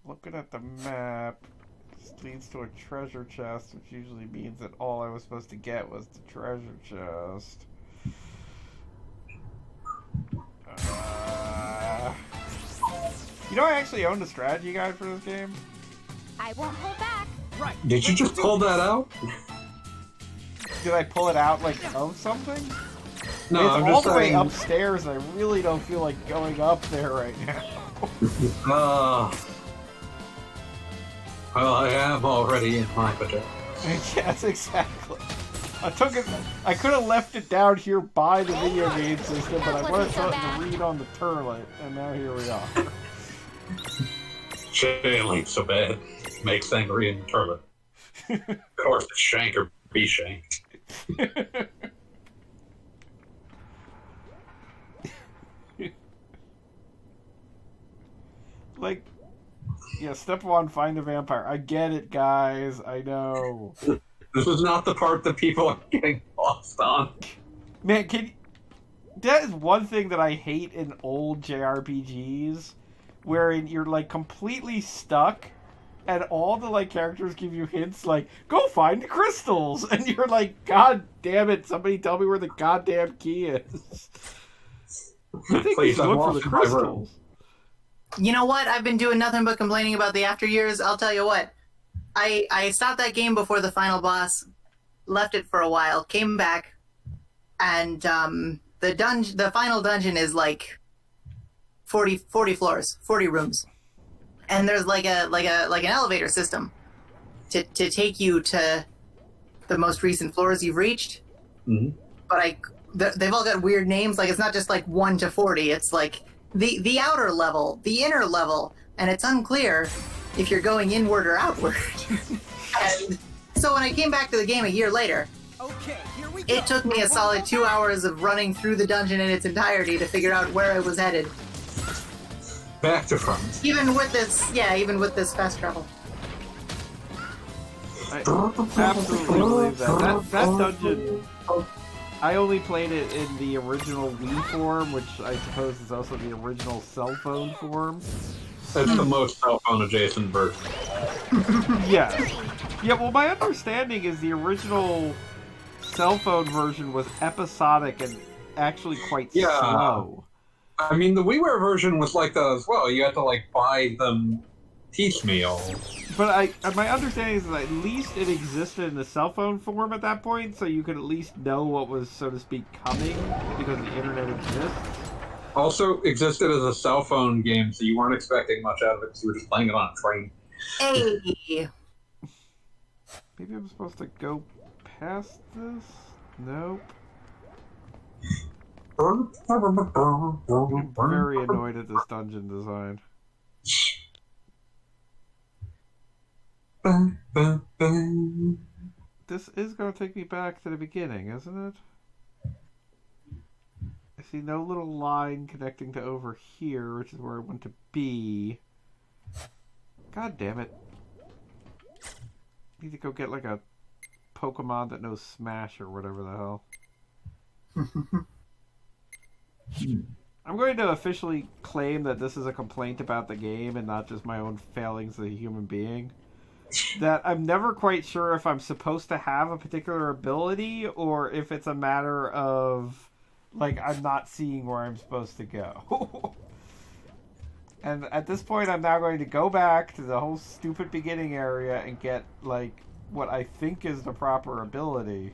Looking at the map, this leads to a treasure chest, which usually means that all I was supposed to get was the treasure chest. You know, I actually owned a strategy guide for this game. I won't hold back. Right. Did you just pull that out? Did I pull it out, like, of something? No, It's I'm all just the way saying. upstairs, and I really don't feel like going up there right now. Well, I am already in my pajamas. Yes, exactly. I could have left it down here by the video game system, but I wanted something to read on the turlet, and now here we are. Jail ain't so bad. Makes angry in the toilet. Of course, it's shank or be shanked. Like, yeah, step one, find a vampire. I get it, guys. I know. This is not the part that people are getting lost on. Man, that is one thing that I hate in old JRPGs, wherein you're, like, completely stuck, and all the, like, characters give you hints, like, go find the crystals! And you're like, God damn it, somebody tell me where the goddamn key is. I think we Please, should I'm look for lost the in my room. crystals. You know what? I've been doing nothing but complaining about the after years. I'll tell you what. I stopped that game before the final boss, left it for a while, came back, and the final dungeon is like 40 floors, 40 rooms, and there's like an elevator system to take you to the most recent floors you've reached. Mm-hmm. But they've all got weird names. Like, it's not just like 1 to 40. It's like the outer level, the inner level, and it's unclear if you're going inward or outward. And so when I came back to the game a year later, Okay, here we go. it took me a solid 2 hours of running through the dungeon in its entirety to figure out where I was headed. Back to front. Even with this fast travel. I absolutely believe that. That dungeon, I only played it in the original Wii form, which I suppose is also the original cell phone form. It's the most cell phone adjacent version. Yeah. Yeah, well, my understanding is the original cell phone version was episodic and actually quite slow. I mean, the WiiWare version was like that as well. You had to, like, buy them piecemeal. But my understanding is that at least it existed in the cell phone form at that point, so you could at least know what was, so to speak, coming, because the internet exists. Also existed as a cell phone game, so you weren't expecting much out of it because you were just playing it on a train. Hey! Maybe I'm supposed to go past this? Nope. I'm very annoyed at this dungeon design. This is going to take me back to the beginning, isn't it? I see no little line connecting to over here, which is where I want to be. God damn it. Need to go get like a Pokemon that knows Smash or whatever the hell. I'm going to officially claim that this is a complaint about the game and not just my own failings as a human being. That I'm never quite sure if I'm supposed to have a particular ability or if it's a matter of, like, I'm not seeing where I'm supposed to go. And at this point, I'm now going to go back to the whole stupid beginning area and get, like, what I think is the proper ability.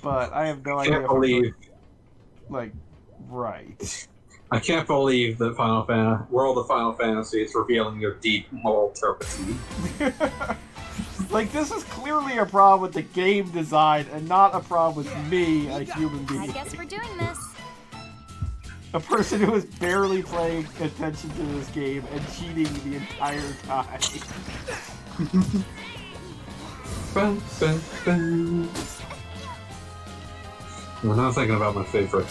But I have no idea if I'm, like, right. I can't believe that World of Final Fantasy is revealing your deep moral turpitude. Like, this is clearly a problem with the game design and not a problem with me, a human being. I guess we're doing this. A person who is barely paying attention to this game and cheating the entire time. I'm now thinking about my favorite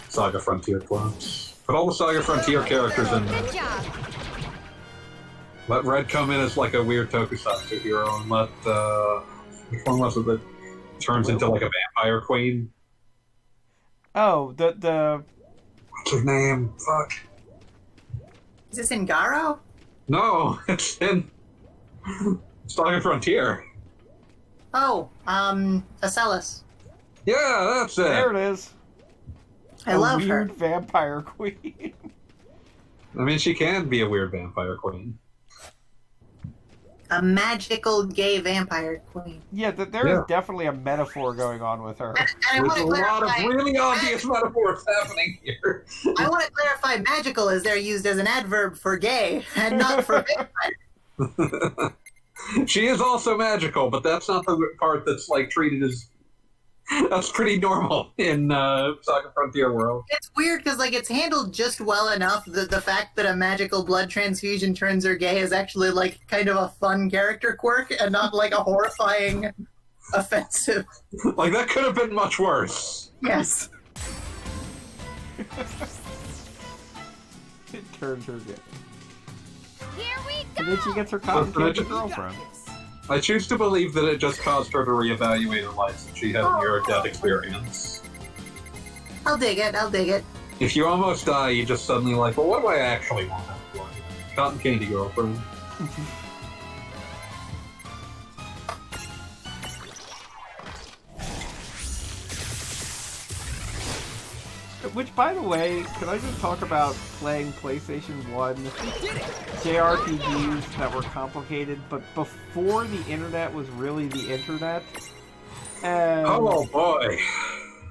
Saga Frontier class. Put all the Saga Frontier characters in there. Good job. Let Red come in as like a weird tokusatsu hero, and let which one was it that turns into like a vampire queen? Oh, the What's her name? Fuck. Is this in Garo? No, it's in Saga Frontier. Oh, Acellus. Yeah, that's it. there it is. I love her. Weird vampire queen. I mean, she can be a weird vampire queen. A magical gay vampire queen. Yeah, there is definitely a metaphor going on with her. And I There's want a to lot of clarify. really obvious metaphors happening here. I want to clarify. Magical is there used as an adverb for gay and not for vampire. She is also magical, but that's not the part that's like treated as. That's pretty normal in Saga Frontier World. It's weird because like it's handled just well enough that the fact that a magical blood transfusion turns her gay is actually like kind of a fun character quirk and not like a horrifying, offensive. Like that could have been much worse. Yes. It turns her gay. Here we go! And then she gets her cotton Well, candy girlfriend. I choose to believe that it just caused her to reevaluate her life since she had a near-death experience. I'll dig it. I'll dig it. If you almost die, you just suddenly like, well, what do I actually want? Cotton candy girlfriend. Which, by the way, can I just talk about playing PlayStation 1 JRPGs that were complicated, but before the internet was really the internet? And, Oh boy.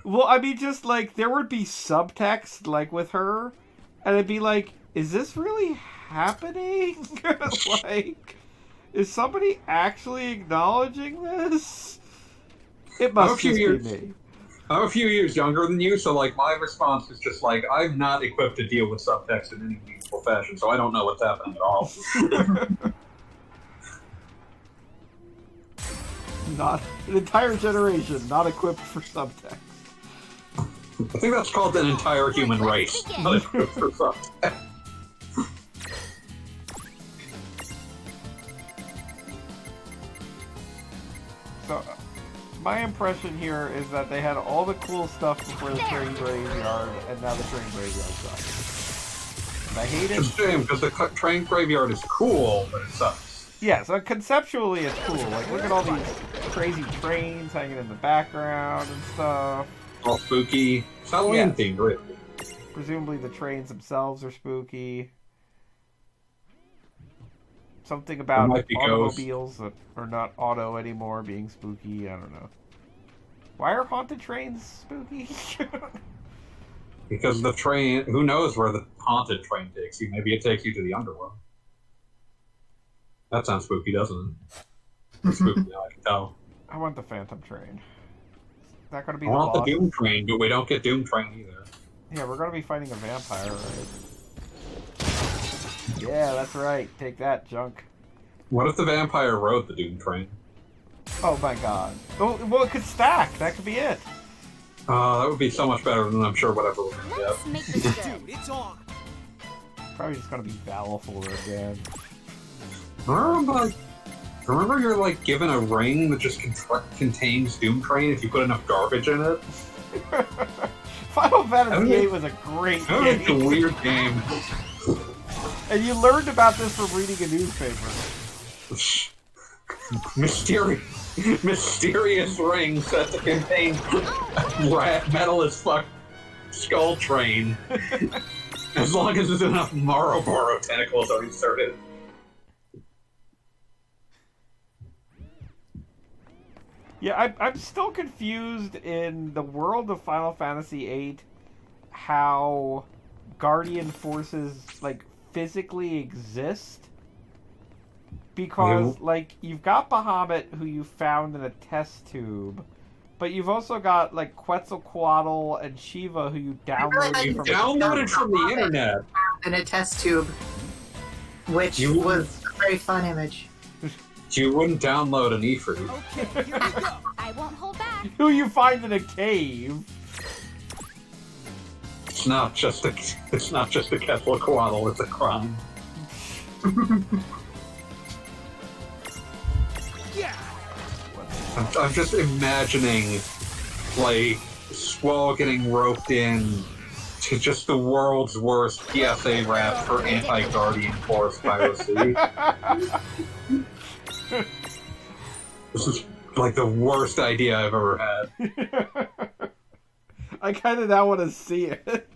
well, I mean, just like, there would be subtext, like, with her, and it'd be like, is this really happening? Like, is somebody actually acknowledging this? It must just be me. I'm a few years younger than you, so like my response is just like I'm not equipped to deal with subtext in any meaningful fashion, so I don't know what's happening at all. Not an entire generation not equipped for subtext. I think that's called an entire human race. Not equipped for subtext. So, my impression here is that they had all the cool stuff before the train graveyard, and now the train graveyard sucks. And I hate it. It's a shame because the train graveyard is cool, but it sucks. Yeah, so conceptually it's cool. Like, look at all these crazy trains hanging in the background and stuff. All spooky. It's Halloween themed, really. Presumably the trains themselves are spooky. Something about might be automobiles that are not auto anymore being spooky. I don't know. Why are haunted trains spooky? Because the train, who knows where the haunted train takes you? Maybe it takes you to the underworld. That sounds spooky, doesn't it? Spooky, I can tell. I want the Phantom train. Is that going to be I the want boss? the Doom train, but we don't get Doom train either. Yeah, we're going to be fighting a vampire, right? Yeah, that's right. Take that, junk. What if the vampire rode the Doom train? Oh my god. Oh, well, it could stack. That could be it. That would be so much better than I'm sure whatever we're going to Let's make this good. It's on. Probably just going to be Valifor again. Remember you're like given a ring that just contains Doom train if you put enough garbage in it? Final Fantasy VIII was a great That was a game. weird game. And you learned about this from reading a newspaper. Mysterious ring set to contain metal as fuck skull train. As long as there's enough Marlboro tentacles are inserted. Yeah, I'm still confused in the world of Final Fantasy VIII how Guardian forces, like, physically exist. Because, like, you've got Bahamut, who you found in a test tube, but you've also got, like, Quetzalcoatl and Shiva, who you downloaded You from downloaded from the internet. In a test tube, which was a very fun image. You wouldn't download an E3. Okay, here we go. I won't hold back. who you find in a cave. It's not just a Quetzalcoatl, it's a crime. Yeah. I'm just imagining, like, Squall getting roped in to just the world's worst PSA rap for anti-Guardian Force piracy. This is, like, the worst idea I've ever had. I kind of now want to see it.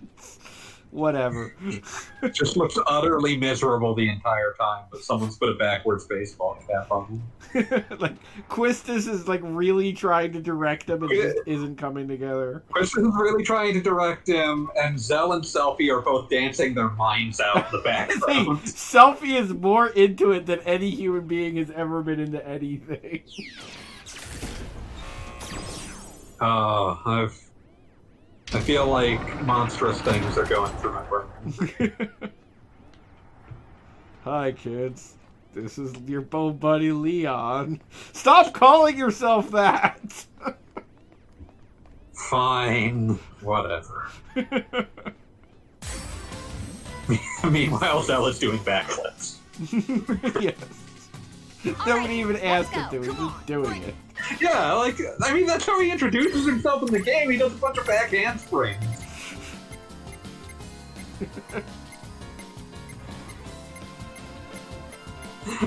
Whatever. It just looks utterly miserable the entire time, but someone's put a backwards baseball cap on him. Like, Quistis is, like, really trying to direct him and it just isn't coming together. Quistis is really trying to direct him, and Zell and Selfie are both dancing their minds out in the background. Selfie is more into it than any human being has ever been into anything. I feel like monstrous things are going through my brain. Hi, kids. This is your buddy Leon. Stop calling yourself that! Fine. Whatever. Meanwhile, Zell is doing backflips. Yes. Nobody even asked him to. He's just doing it. Yeah, like, I mean, that's how he introduces himself in the game. He does a bunch of back handsprings.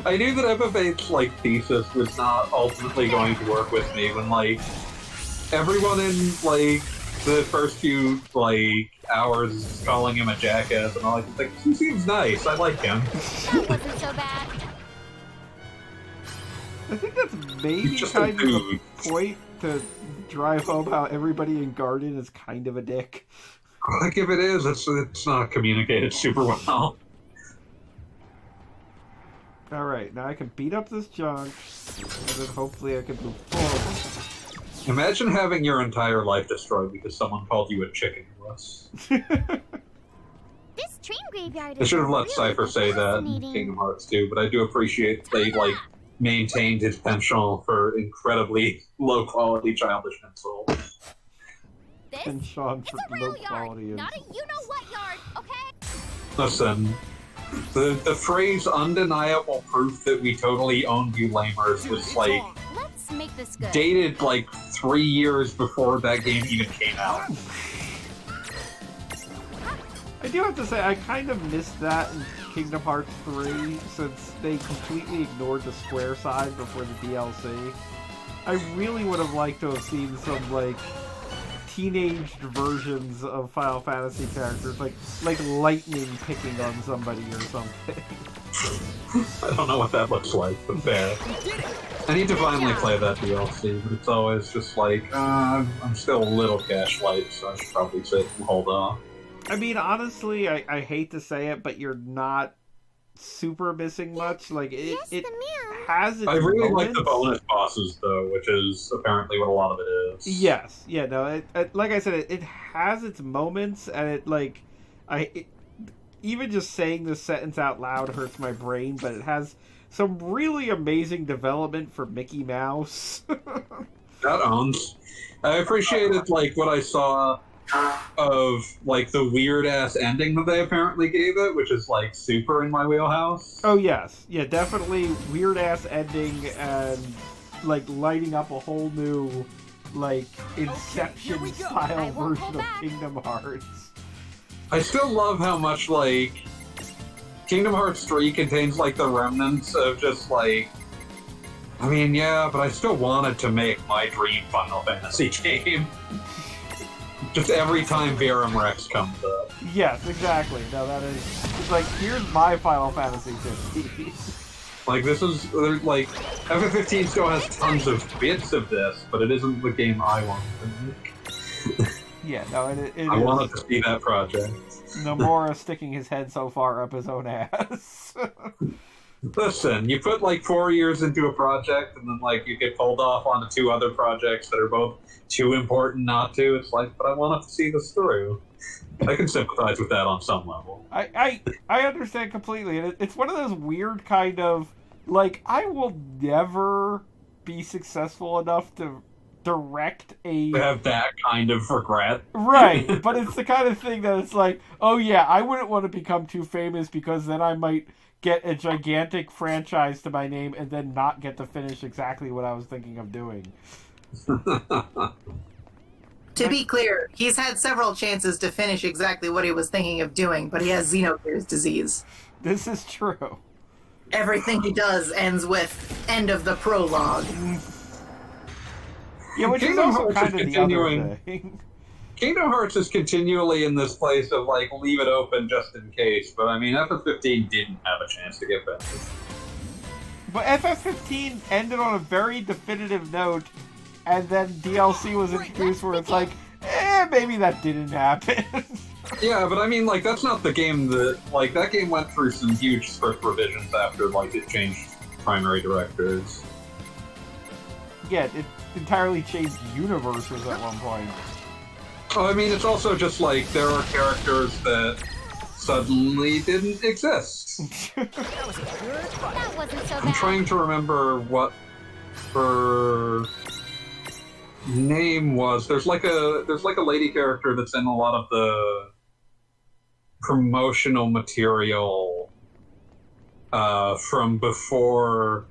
I knew that FF8's, like, thesis was not ultimately going to work with me when, like, everyone in, like, the first few, like, hours is calling him a jackass, and all like, he seems nice, I like him. That wasn't so bad. I think that's maybe just kind a of dude. the point to drive home how everybody in Garden is kind of a dick. Like, if it is, it's not communicated super well. Alright, now I can beat up this junk, and then hopefully I can move forward. Imagine having your entire life destroyed because someone called you a chicken once. This train graveyard I is should have let really Cypher say that in fascinating. Kingdom Hearts too, but I do appreciate they, like, maintained his penchant for incredibly low-quality childish insult. This And Sean is for a low real quality yard, of... not a you-know-what yard, okay? Listen, the phrase undeniable proof that we totally owned you lamers was, like, Let's make this good. dated, like, 3 years before that game even came out. I do have to say, I kind of missed that in Kingdom Hearts 3, since they completely ignored the square side before the DLC. I really would have liked to have seen some, like, teenaged versions of Final Fantasy characters, like lightning picking on somebody or something. I don't know what that looks like, but fair. I need to finally play that DLC, but it's always just like, I'm still a little cash light, so I should probably sit and hold off. I mean, honestly, I hate to say it, but you're not super missing much. Like, it has its I really like moments. the bonus bosses, though, which is apparently what a lot of it is. Yes, yeah, no, it like I said, it has its moments, and it, like, even just saying this sentence out loud hurts my brain, but it has some really amazing development for Mickey Mouse. That owns. I appreciated, like, what I saw of, like, the weird-ass ending that they apparently gave it, which is, like, super in my wheelhouse. Oh, yes. Yeah, definitely weird-ass ending and, like, lighting up a whole new, like, Inception-style version of Kingdom Hearts. I still love how much, like, Kingdom Hearts 3 contains, like, the remnants of just, like, I mean, yeah, but I still wanted to make my dream Final Fantasy game. Just every time Verum Rex comes up. Yes, exactly. No, that is... It's like, here's my Final Fantasy 15. Like, this is, like, FF15 still has tons of bits of this, but it isn't the game I want to make. Yeah, no, it I is. wanted to see that project. Nomura sticking his head so far up his own ass. Listen, you put, like, 4 years into a project, and then, like, you get pulled off onto 2 other projects that are both too important not to. It's like, but I wanted to see this through. I can sympathize with that on some level. I understand completely, and it's one of those weird kind of, like, I will never be successful enough to direct a... To have that kind of regret. Right, but it's the kind of thing that it's like, oh yeah, I wouldn't want to become too famous because then I might get a gigantic franchise to my name and then not get to finish exactly what I was thinking of doing. To be clear, he's had several chances to finish exactly what he was thinking of doing, but he has Xenogears disease. This is true. Everything he does ends with end of the prologue. Yeah, which is Kingdom also Hearts kind is of the other continuing- thing. Kingdom Hearts is continually in this place of, like, leave it open just in case, but I mean, FF15 didn't have a chance to get better. But FF15 ended on a very definitive note, and then DLC was introduced where it's like, maybe that didn't happen. Yeah, but I mean, like, that's not the game that, like, that game went through some huge script revisions after, like, it changed primary directors. Yeah, it entirely changed universes at one point. Oh, I mean, it's also just, like, there are characters that suddenly didn't exist. That wasn't so I'm bad. trying to remember what her name was. There's like a lady character that's in a lot of the promotional material from before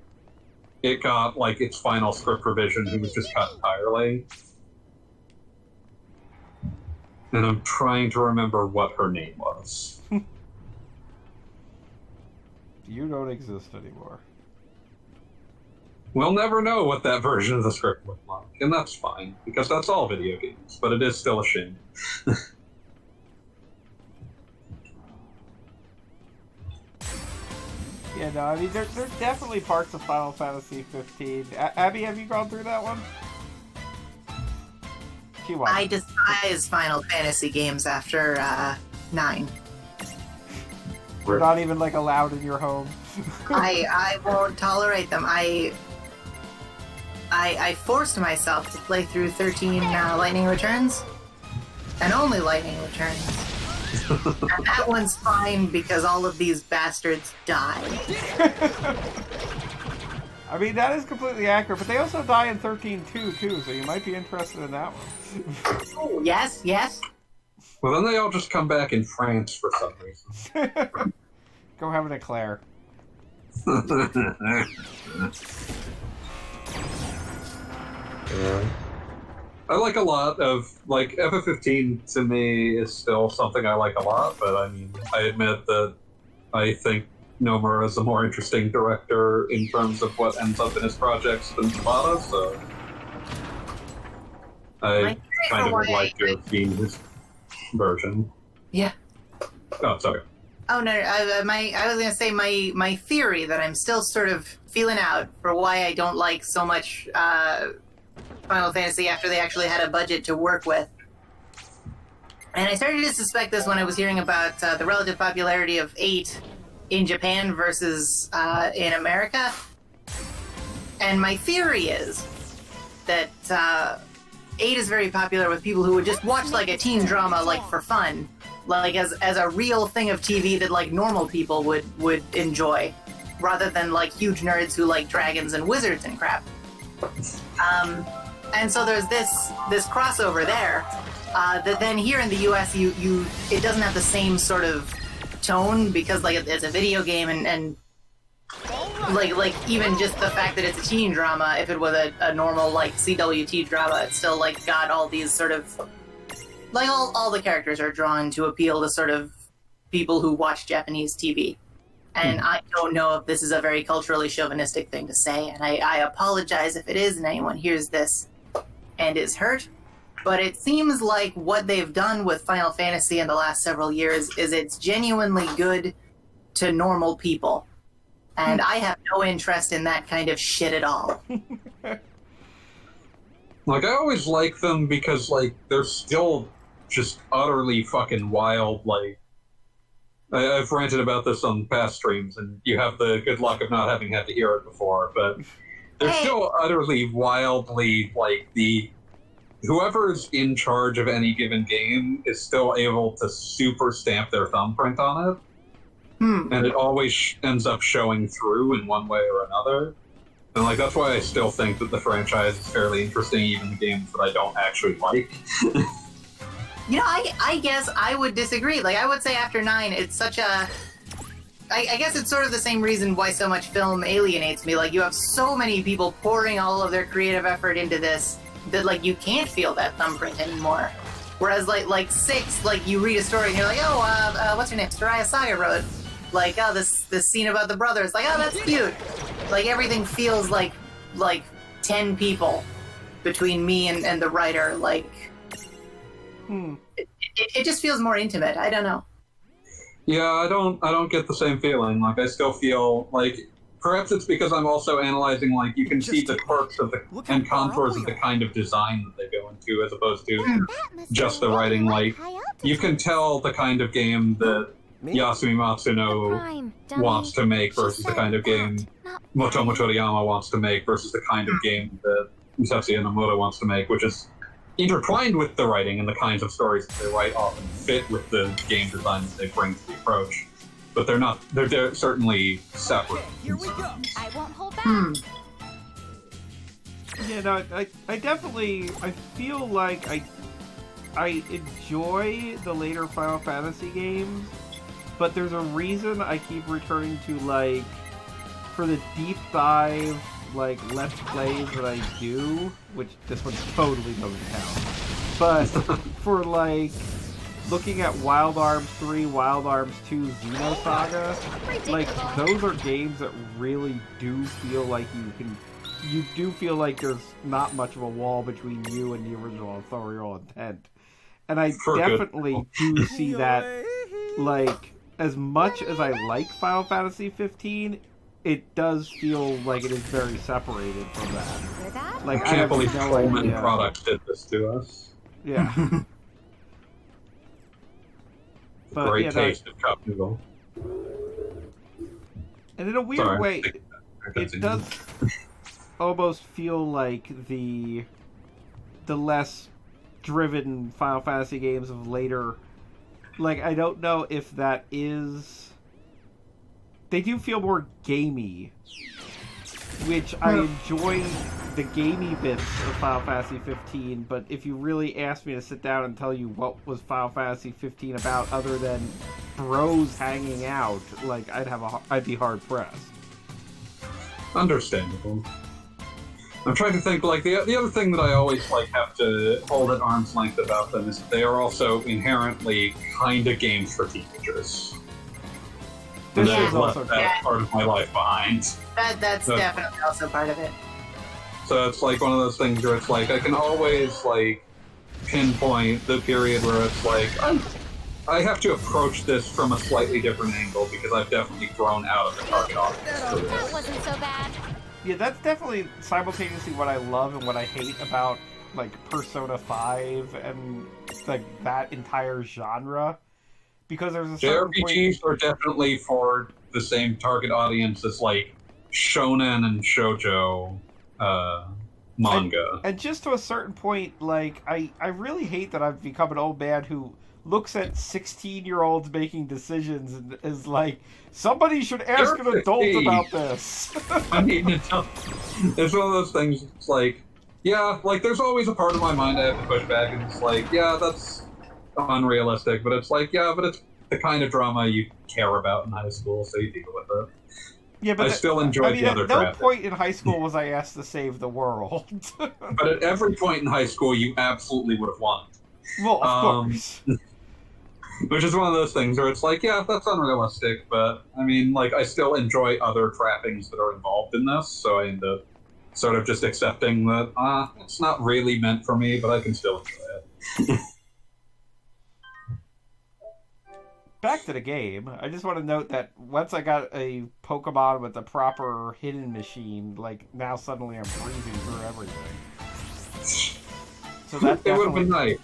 it got like its final script revision, who was just cut entirely. And I'm trying to remember what her name was. You don't exist anymore. We'll never know what that version of the script looked like, and that's fine, because that's all video games, but it is still a shame. Yeah, no, I mean, there's definitely parts of Final Fantasy 15. Abby, have you gone through that one? She won. I despise Final Fantasy games after 9. We're not even, like, allowed in your home. I won't tolerate them. I forced myself to play through 13 Lightning Returns, and only Lightning Returns. And that one's fine because all of these bastards die. I mean, that is completely accurate, but they also die in 13-2, too, so you might be interested in that one. Oh, yes, yes. Well, then they all just come back in France for some reason. Go have an eclair. I like a lot of, like, FF15 to me is still something I like a lot, but I mean, I admit that I think Nomura is a more interesting director in terms of what ends up in his projects than Tabata, so I kind of would like to have seen his version. Yeah. Oh, sorry. Oh no! I was gonna say my theory that I'm still sort of feeling out for why I don't like so much Final Fantasy after they actually had a budget to work with. And I started to suspect this when I was hearing about the relative popularity of 8 in Japan versus in America. And my theory is that 8 is very popular with people who would just watch like a teen drama like for fun, like as a real thing of TV that like normal people would enjoy, rather than like huge nerds who like dragons and wizards and crap. And so there's this crossover there that then here in the US it doesn't have the same sort of tone because like it's a video game and like even just the fact that it's a teen drama, if it was a normal like CWT drama, it's still like got all these sort of like all the characters are drawn to appeal to sort of people who watch Japanese TV. And I don't know if this is a very culturally chauvinistic thing to say, and I apologize if it is and anyone hears this and is hurt, but it seems like what they've done with Final Fantasy in the last several years is it's genuinely good to normal people. And I have no interest in that kind of shit at all. Like, I always like them because, like, they're still just utterly fucking wild, like, I've ranted about this on past streams, and you have the good luck of not having had to hear it before, but they're still utterly wildly, like, whoever's in charge of any given game is still able to super stamp their thumbprint on it, and it always ends up showing through in one way or another. And, like, that's why I still think that the franchise is fairly interesting, even the games that I don't actually like. You know, I guess I would disagree. Like, I would say after 9, it's such a... I guess it's sort of the same reason why so much film alienates me. Like, you have so many people pouring all of their creative effort into this that, like, you can't feel that thumbprint anymore. Whereas, like 6, like, you read a story and you're like, oh, what's her name? Soraya Saga wrote, like, oh, this scene about the brothers. Like, oh, that's cute. Like, everything feels like 10 people between me and the writer, like... It just feels more intimate. I don't know. Yeah, I don't get the same feeling. Like, I still feel like perhaps it's because I'm also analyzing, like, you can see the quirks of the and contours of the kind of design that they go into, as opposed to just the writing. Like, you can tell the kind of game that Yasumi Matsuno wants to make versus the kind of game Motomo Toriyama wants to make versus the kind of game that Tetsuya Nomura wants to make, which is intertwined with the writing, and the kinds of stories that they write often fit with the game design that they bring to the approach. But they're not, they're certainly separate. Here we go. I won't hold back. Yeah, no, I definitely, I feel like I enjoy the later Final Fantasy games, but there's a reason I keep returning to, like, for the deep dive, like, Let's Plays that I do, which this one totally doesn't count, but for, like, looking at Wild Arms 3, Wild Arms 2, Xenosaga, like, those are games that really do feel like you do feel like there's not much of a wall between you and the original authorial intent. And I definitely do see that, like, as much as I like Final Fantasy 15, it does feel like it is very separated from that. Like, I can't believe no Coleman idea. Products did this to us. Yeah. But, Great yeah, taste of cup noodle. And in a weird way, it does almost feel like the less driven Final Fantasy games of later. Like, I don't know if that is. They do feel more gamey, which I enjoy the gamey bits of Final Fantasy 15. But if you really asked me to sit down and tell you what was Final Fantasy 15 about, other than bros hanging out, like, I'd be hard pressed. Understandable. I'm trying to think, like, the other thing that I always, like, have to hold at arm's length about them is that they are also inherently kind of games for teenagers. This and is I've left also that part of my life behind. That's definitely also part of it. So it's like one of those things where it's like, I can always, like, pinpoint the period where it's like, I have to approach this from a slightly different angle because I've definitely grown out of the target audience for That this. wasn't so bad. Yeah, that's definitely simultaneously what I love and what I hate about, like, Persona 5 and, like, that entire genre. Because there's a certain JRPGs point... are definitely for the same target audience as, like, shonen and shoujo manga. And just to a certain point, like, I really hate that I've become an old man who looks at 16-year-olds making decisions and is like, somebody should ask an adult about this. I mean, it's one of those things, it's like, yeah, like, there's always a part of my mind I have to push back, and it's like, yeah, that's unrealistic, but it's like, yeah, but it's the kind of drama you care about in high school, so you deal with it. Yeah, but I still enjoy the other at no traffic. point in high school was I asked to save the world. But at every point in high school, you absolutely would have won. Well, of course. Which is one of those things where it's like, yeah, that's unrealistic, but, I mean, like, I still enjoy other trappings that are involved in this, so I end up sort of just accepting that, it's not really meant for me, but I can still enjoy it. Back to the game, I just want to note that once I got a Pokemon with the proper hidden machine, like, now suddenly I'm breezing through everything. So that It would have been definitely nice.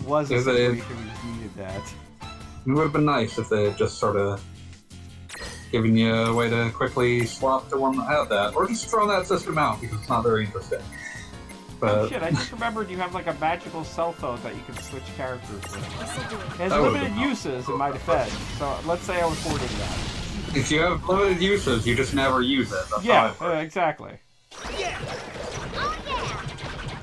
was a if they- situation we just needed that. It would have been nice if they had just sort of given you a way to quickly swap to one that had that, or just throw that system out because it's not very interesting. But Shit, I just remembered you have, like, a magical cell phone that you can switch characters with. It has That would've limited been uses in my defense, so let's say I was hoarding that. if you have limited uses, you just never use it. That's Yeah, how it works. exactly. Oh yeah.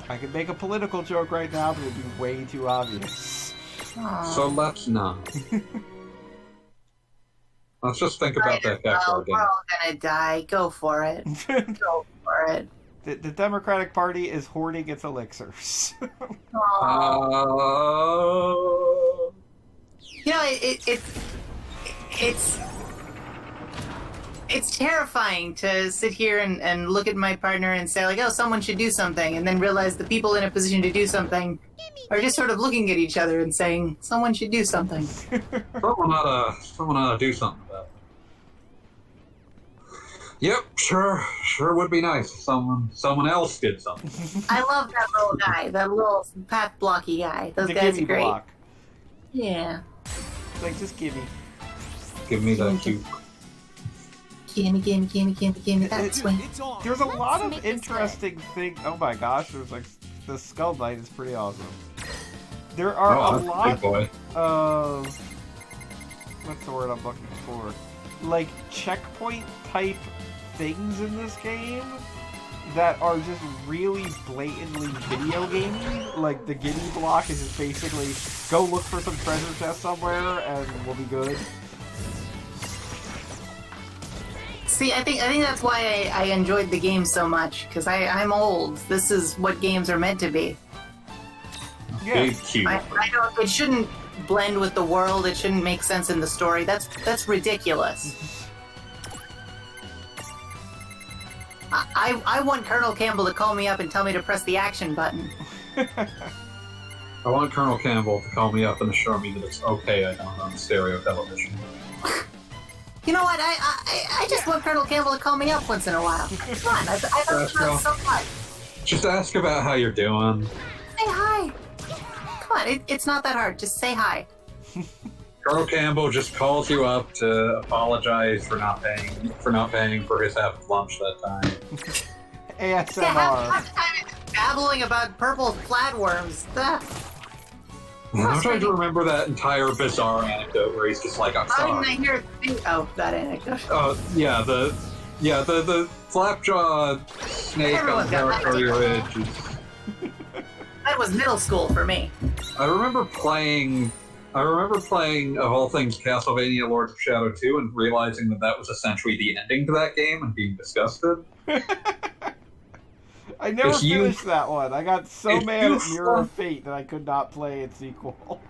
I could make a political joke right now, but it'd be way too obvious. So let's not. Let's just think about that after We're again. all gonna die. Go for it. Go for it. The Democratic Party is hoarding its elixirs. You know, it's It's terrifying to sit here and look at my partner and say, like, oh, someone should do something, and then realize the people in a position to do something are just sort of looking at each other and saying, someone should do something. Someone ought to do something about it. Yep, sure would be nice if someone else did something. I love that little guy, that little path blocky guy. Those The guys gimme are great. block. Yeah. Like, just gimme. Give me that cute. Gimme, that's swing. There's a lot of interesting things. Oh my gosh, there's like the Skull Knight is pretty awesome. There are a that's lot big boy. of what's the word I'm looking for? Like checkpoint type things in this game that are just really blatantly video gamey. Like the gimme block is just basically go look for some treasure chest somewhere and we'll be good. See, I think that's why I enjoyed the game so much, because I'm old. This is what games are meant to be. Yeah. Big cute. I don't. It shouldn't blend with the world. It shouldn't make sense in the story. That's ridiculous. I want Colonel Campbell to call me up and tell me to press the action button. I want Colonel Campbell to call me up and assure me that it's okay I don't run stereo television. You know what? I just want Colonel Campbell to call me up once in a while. Come on, I love you so much. Just ask about how you're doing. Say hi. Come on, it's not that hard. Just say hi. Colonel Campbell just calls you up to apologize for not paying for his half of lunch that time. ASMR. Yeah, half the time it's babbling about purple flatworms. I'm trying to remember that entire bizarre anecdote where he's just like, I'm How sorry. didn't I hear? Oh, that anecdote. The flapjaw snake Everyone's on got that. Territory Ridge is... That was middle school for me. I remember playing, of all things, Castlevania Lords of Shadow 2 and realizing that was essentially the ending to that game and being disgusted. I never If you- finished that one. I got so if mad you- at Mirror of Fate that I could not play its sequel.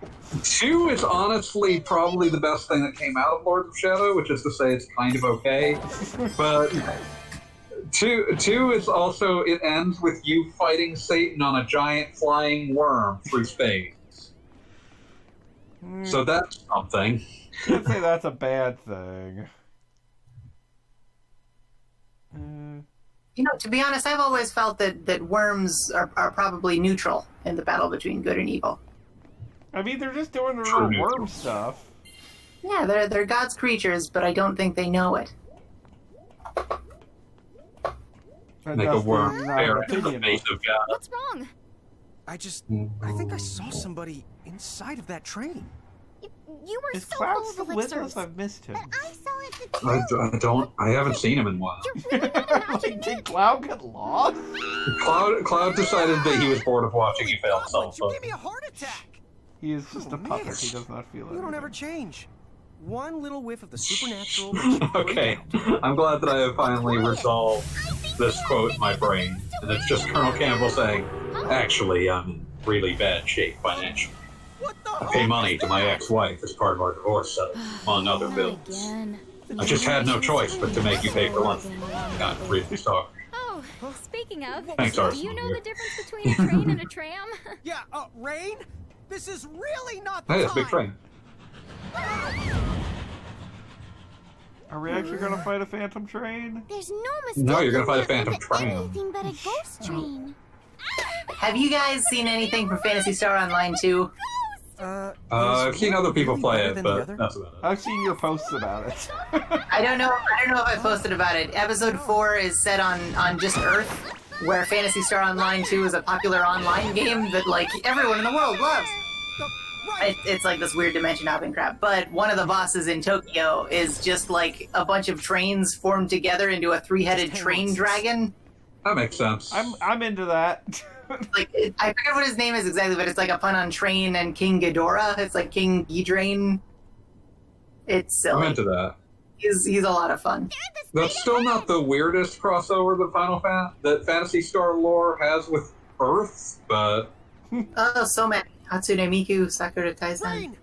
2 is honestly probably the best thing that came out of Lords of Shadow, which is to say it's kind of okay. But 2 is also, it ends with you fighting Satan on a giant flying worm through space. So that's something. I'd say that's a bad thing. You know, to be honest, I've always felt that worms are probably neutral in the battle between good and evil. I mean, they're just doing their True little neutral. worm stuff. Yeah, they're God's creatures, but I don't think they know it. But Make a that's worm not bear an in the opinion. face of God. What's wrong? I think I saw somebody inside of that train. You were Is so Cloud full still of with elixirs. us? I've missed him. But I saw it too. I haven't seen him in a while. You're really not imagining Like, it? did Cloud get lost? Cloud decided that he was bored of watching you fail God, you himself. gave me a heart attack. He is just Oh, a puppet. man. He does not feel it. You don't ever change. One little whiff of the supernatural. makes you Okay, break out. I'm glad that I have finally resolved this quote in my brain, and it's just Colonel Campbell saying, "Actually, I'm in really bad shape financially. What the? I pay money to my ex-wife as part of our divorce settlement, among other bills. Again. I just had no choice but to make you pay for lunch. I'm really sorry." Oh, speaking of, Thanks, do Arsenal. you know the difference between a train and a tram? Yeah. Rain. This is really not the Hey, time. it's a big train. Are we actually going to fight a phantom train? There's no mistake. No, you're gonna fight a phantom train. Anything but a ghost train. Have you guys seen anything from Phantasy Star Online 2? I've seen other people play it, but that's that's about it. I've seen your posts about it. I don't know if I posted about it. Episode 4 is set on just Earth, where Phantasy Star Online 2 is a popular online game that, like, everyone in the world loves. It's like this weird dimension hopping crap. But one of the bosses in Tokyo is just like a bunch of trains formed together into a three-headed train dragon. That makes sense. I'm into that. Like, I forget what his name is exactly, but it's like a pun on train and King Ghidorah. It's like King Ghidrain. It's I'm silly. into that. He's a lot of fun. That's still not the weirdest crossover that Phantasy Star lore has with Earth, but Oh, so many. Hatsune Miku, Sakura Taisen. Rain.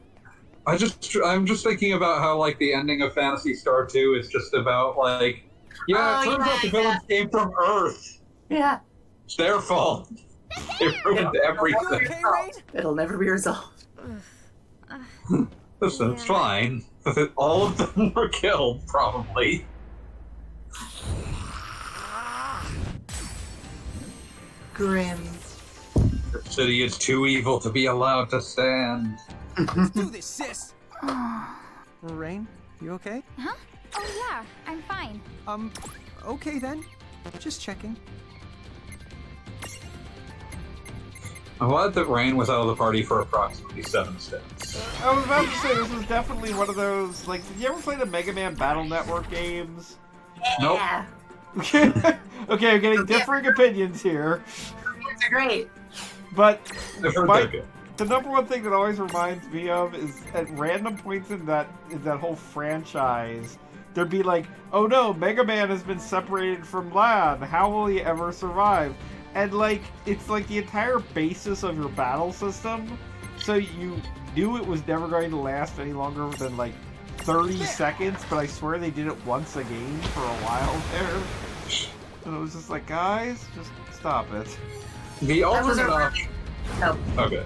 I'm just thinking about how, like, the ending of Phantasy Star 2 is just about, like, yeah, it turns out the villains came from Earth. Yeah. It's their fault. They ruined everything. Okay, Rain? It'll never be resolved. Listen, it's fine. All of them were killed, probably. Grim. The city is too evil to be allowed to stand. Let's do this, sis. Rain, you okay? Huh? Oh yeah, I'm fine. Okay then. Just checking. I'm glad that Rain was out of the party for approximately 7 steps. I was about to say, this is definitely one of those, like, did you ever play the Mega Man Battle Network games? Nope. Yeah. Okay, I'm getting differing opinions here. It's great. But I've heard they're good. the number one thing that always reminds me of is at random points in that whole franchise, there'd be like, oh no, Mega Man has been separated from Lan. How will he ever survive? And like, it's like the entire basis of your battle system. So you knew it was never going to last any longer than like 30 seconds, but I swear they did it once a game for a while there. And it was just like, guys, just stop it. The alternate option. Oh. Okay.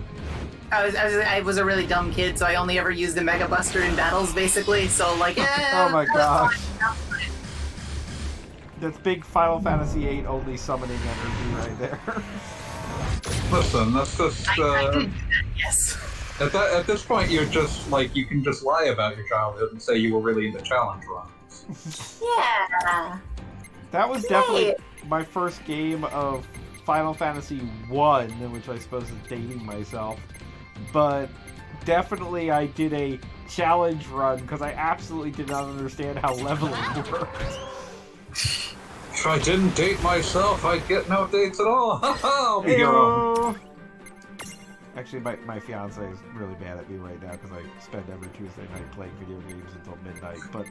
I was a really dumb kid, so I only ever used the Mega Buster in battles, basically. So like, yeah. Oh my gosh. That's big Final Fantasy VIII only summoning energy right there. Listen, that's just. I did that, yes. At this point, you're just like, you can just lie about your childhood and say you were really into challenge runs. Yeah. That was definitely my first game of Final Fantasy I, in which I suppose is dating myself. But definitely I did a challenge run because I absolutely did not understand how leveling worked. If I didn't date myself, I'd get no dates at all. I'll be your own. Heyo! Actually, my fiance is really mad at me right now because I spend every Tuesday night playing video games until midnight. But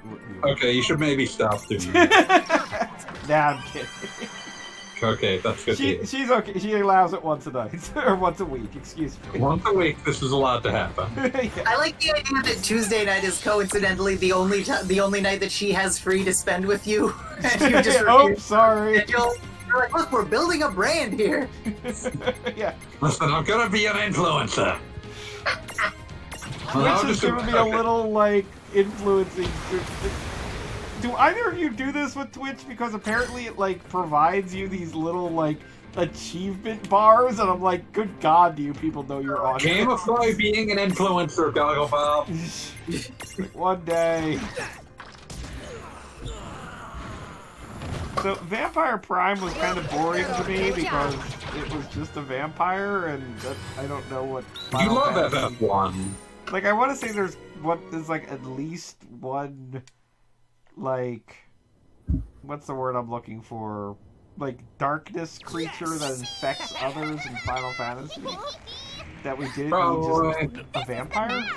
Okay, you should maybe stop doing that. Nah, I'm kidding. Okay, that's good. She's okay. She allows it once a night or once a week. Excuse me. Once a week, this is allowed to happen. Yeah. I like the idea that Tuesday night is coincidentally the only night that she has free to spend with you. And you just Oh, sorry. and you're like, look, we're building a brand here. Yeah. Listen, I'm gonna be an influencer. Which is giving me a little, like, influencing. Do either of you do this with Twitch? Because apparently it, like, provides you these little, like, achievement bars, and I'm like, good God, do you people know you're on Gamify being an influencer, Goggle Bob. One day. So, Vampire Prime was kind of boring to me because it was just a vampire, and I don't know what. You love Fantasy... FF1. Like, I want to say there's like at least one, like, what's the word I'm looking for? Like, darkness creature that infects others in Final Fantasy. That we didn't need just a vampire.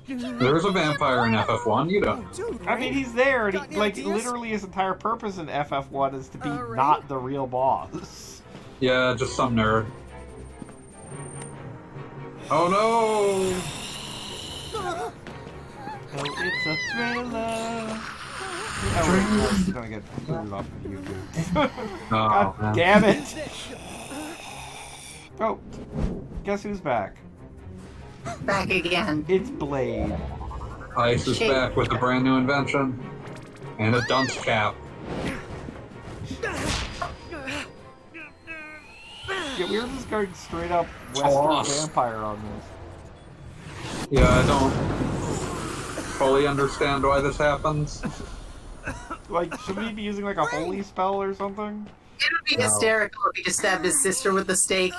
There's a vampire in FF1, you don't know. I mean, he's there, and he, like, literally his entire purpose in FF1 is to be not the real boss. Yeah, just some nerd. Oh no! Oh, it's a thriller. Oh, wait, gonna get booted off of YouTube. God man. damn it! Oh, guess who's back? Back again. It's Blade. Ice is back with a brand new invention. And a dunce cap. Yeah, we were just going straight up Western vampire on this. Yeah, I don't fully understand why this happens. Like, should we be using like a holy spell or something? It would be hysterical if he just stabbed his sister with the stake.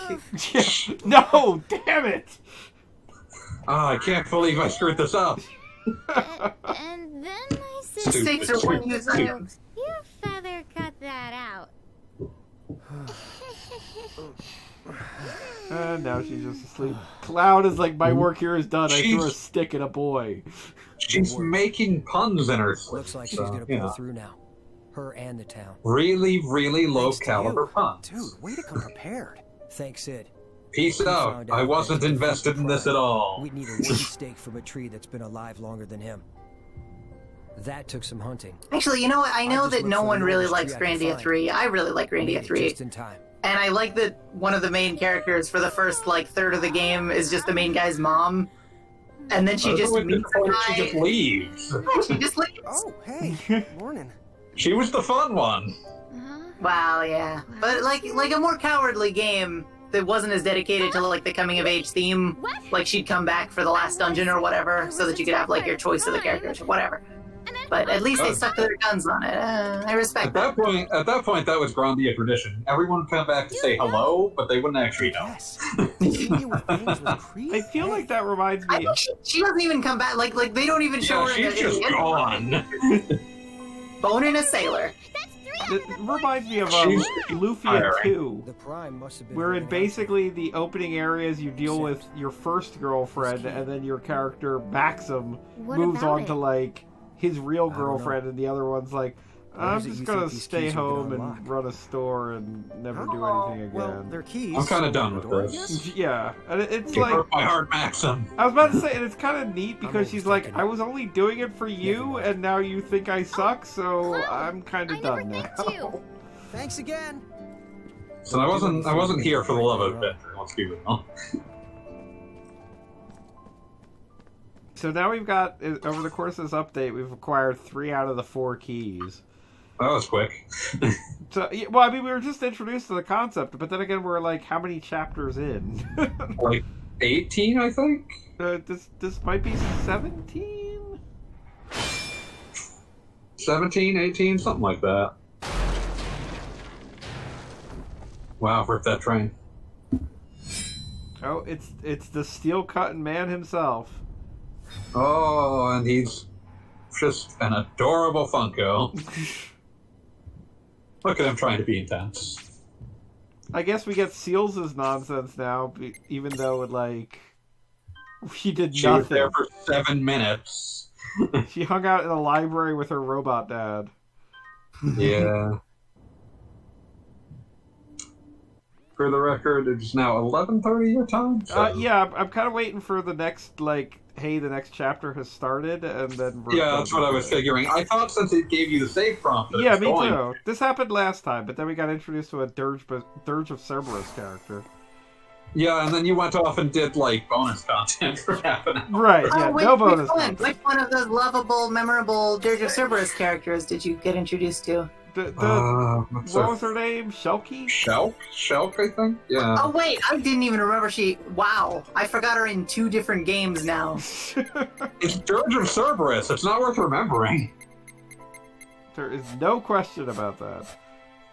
No, damn it! Ah, I can't believe I screwed this up. And then my sister Stakes are one use items. You feather cut that out. Now she's just asleep. Cloud is like, my work here is done. I threw a stick at a boy. She's making puns in her sleep. Looks like she's gonna pull through now. Her and the town. Really, really low caliber puns. Dude, way to come prepared. Thanks, Sid. Peace He out. found I out wasn't that to defeat invested the in this crime, at all. We'd need a wooden stake from a tree that's been alive longer than him. That took some hunting. Actually, you know what? I know just that looked no for the one really oldest likes tree I could Grandia find. 3. I really like Made Grandia it 3. just in time. And I like that one of the main characters for the first, like, third of the game is just the main guy's mom. And then she just meets the guy. She just leaves. She just leaves. Oh, hey, morning. She was the fun one. Wow, yeah. But, like a more cowardly game that wasn't as dedicated to, like, the coming-of-age theme. Like, she'd come back for the last dungeon or whatever, so that you could have, like, your choice of the characters or whatever. But at least they stuck to their guns on it. I respect At that. that point, that was Grandia tradition. Everyone would come back to say hello, but they wouldn't actually know. Yes. Knew what things was creepy. I feel like that reminds I me. think she doesn't even come back. Like they don't even show Yeah, her. she's just gone. Boning a sailor. It reminds me of She's Luffy tiring. and 2. The prime must have been. Where in holding on basically the opening areas you deal with your first girlfriend, and then your character Maxim What moves about on it? to like his real don't know. girlfriend, and the other one's like, I'm is it just you gonna think these stay keys will get home and unlocked? run a store and never do Oh, anything well, again. they're keys. I'm kinda so done the with door, I this. guess? Yeah, and it's Give her like my heart, Maxim. I was about to say, and it's kind of neat because always she's like, thinking I was only doing it for you, mind. and now you think I suck, so I'm kind I of never done thanked now. you. Thanks again. So I wasn't here for the love of adventure. Let's be real. So now we've got, over the course of this update, we've acquired 3 out of the 4 keys. That was quick. So, yeah, well, I mean, we were just introduced to the concept, but then again, we're like, how many chapters in? Like 18, I think. This might be 17? 17, 18, something like that. Wow, rip that train. Oh, it's the steel-cutting man himself. Oh, and he's just an adorable Funko. Look at him trying to be intense. I guess we get Seals' nonsense now, even though it, like, she did She was nothing. there for 7 minutes. She hung out in a library with her robot dad. Yeah. For the record, it's now 11:30 your time. So. Yeah, I'm kind of waiting for the next, like, hey, the next chapter has started, and then we're Yeah, done that's what I with was it. figuring. I thought since it gave you the save prompt, that it Yeah, was me going. too. This happened last time, but then we got introduced to a Dirge of Cerberus character. Yeah, and then you went off and did like bonus content for half an hour. Right, yeah, no bonus. Which one? content. Which one of those lovable, memorable Dirge of Cerberus characters did you get introduced to? What's What was her name? Shelky? Shelk, I think. Yeah. Oh wait, I didn't even remember she. Wow, I forgot her in 2 different games now. It's Dirge of Cerberus. It's not worth remembering. There is no question about that.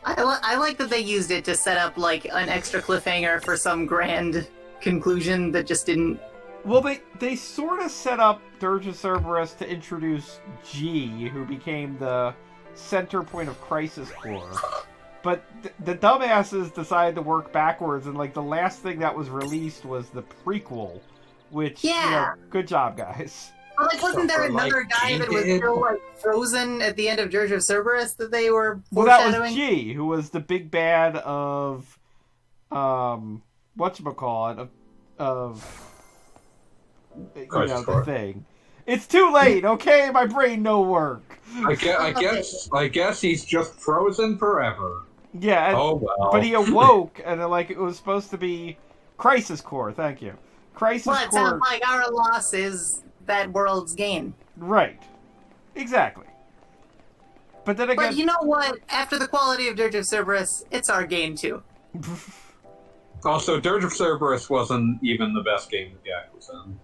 I like that they used it to set up like an extra cliffhanger for some grand conclusion that just didn't. Well, they sort of set up Dirge of Cerberus to introduce G, who became the center point of Crisis Core. But the dumbasses decided to work backwards, and like the last thing that was released was the prequel, which, Yeah. good job, guys. Well, like, wasn't there Like, another guy that was did. still like frozen at the end of Dirge of Cerberus that they were Well, that foreshadowing? was G, who was the big bad of, whatchamacallit, of Crisis the Core. thing. It's too late, okay? My brain no work. I guess he's just frozen forever. Yeah, and, Oh well. but he awoke, and like it was supposed to be Crisis Core. Thank you, Crisis Well, it Core. sounds like our loss is that world's gain. Right, exactly. But then again, But you know what? After the quality of Dirge of Cerberus, it's our gain too. Also, Dirge of Cerberus wasn't even the best game that Gak was in.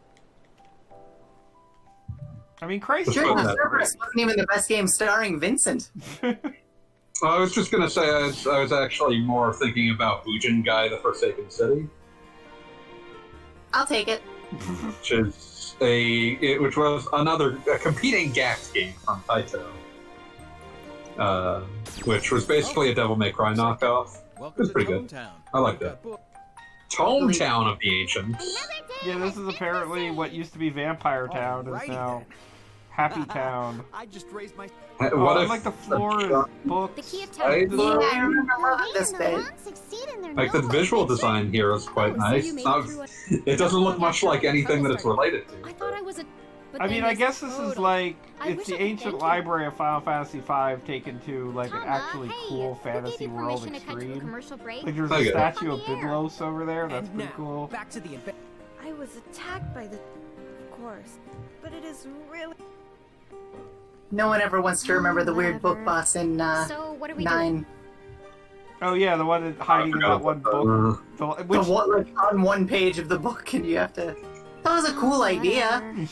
I mean, Crisis Dirge Dirge Core. of that Cerberus wasn't even the best game starring Vincent. I was just gonna say I was actually more thinking about Bujin Guy: The Forsaken City, I'll take it. which is which was a competing Gax game from Taito, which was basically a Devil May Cry knockoff. Welcome It's to pretty good. Hometown. I like that. Tome Town of the Ancients. Another day Yeah, this is has been apparently the what used to be Vampire Town is Alrighty now then. Happy Town. I just raised my. What if like the floor books. The key of I- town. Yeah, I remember loving this And the bit. Ron's succeed in their like the noble visual adventure. design here is quite so nice. you It's made not, it through it doesn't look much like anything that it's related I to. thought I was a. But I then mean, I this guess this is total- like I it's wish the I could ancient thank you. library of Final Fantasy V taken to like an Comma, actually hey, cool who fantasy gave you world permission to cut to a extreme. commercial break? Like there's Okay. a statue of Up on the air. Biblos over there. That's And pretty now, cool. back to the adventure. I was attacked by the... Of course. But it is really... No one ever wants to remember the weird book Whatever. boss in So what are we doing? 9. Oh yeah, the one hiding in that one book. Uh, Which The one, like, on one page of the book, and you have to. That was a cool idea. Whatever.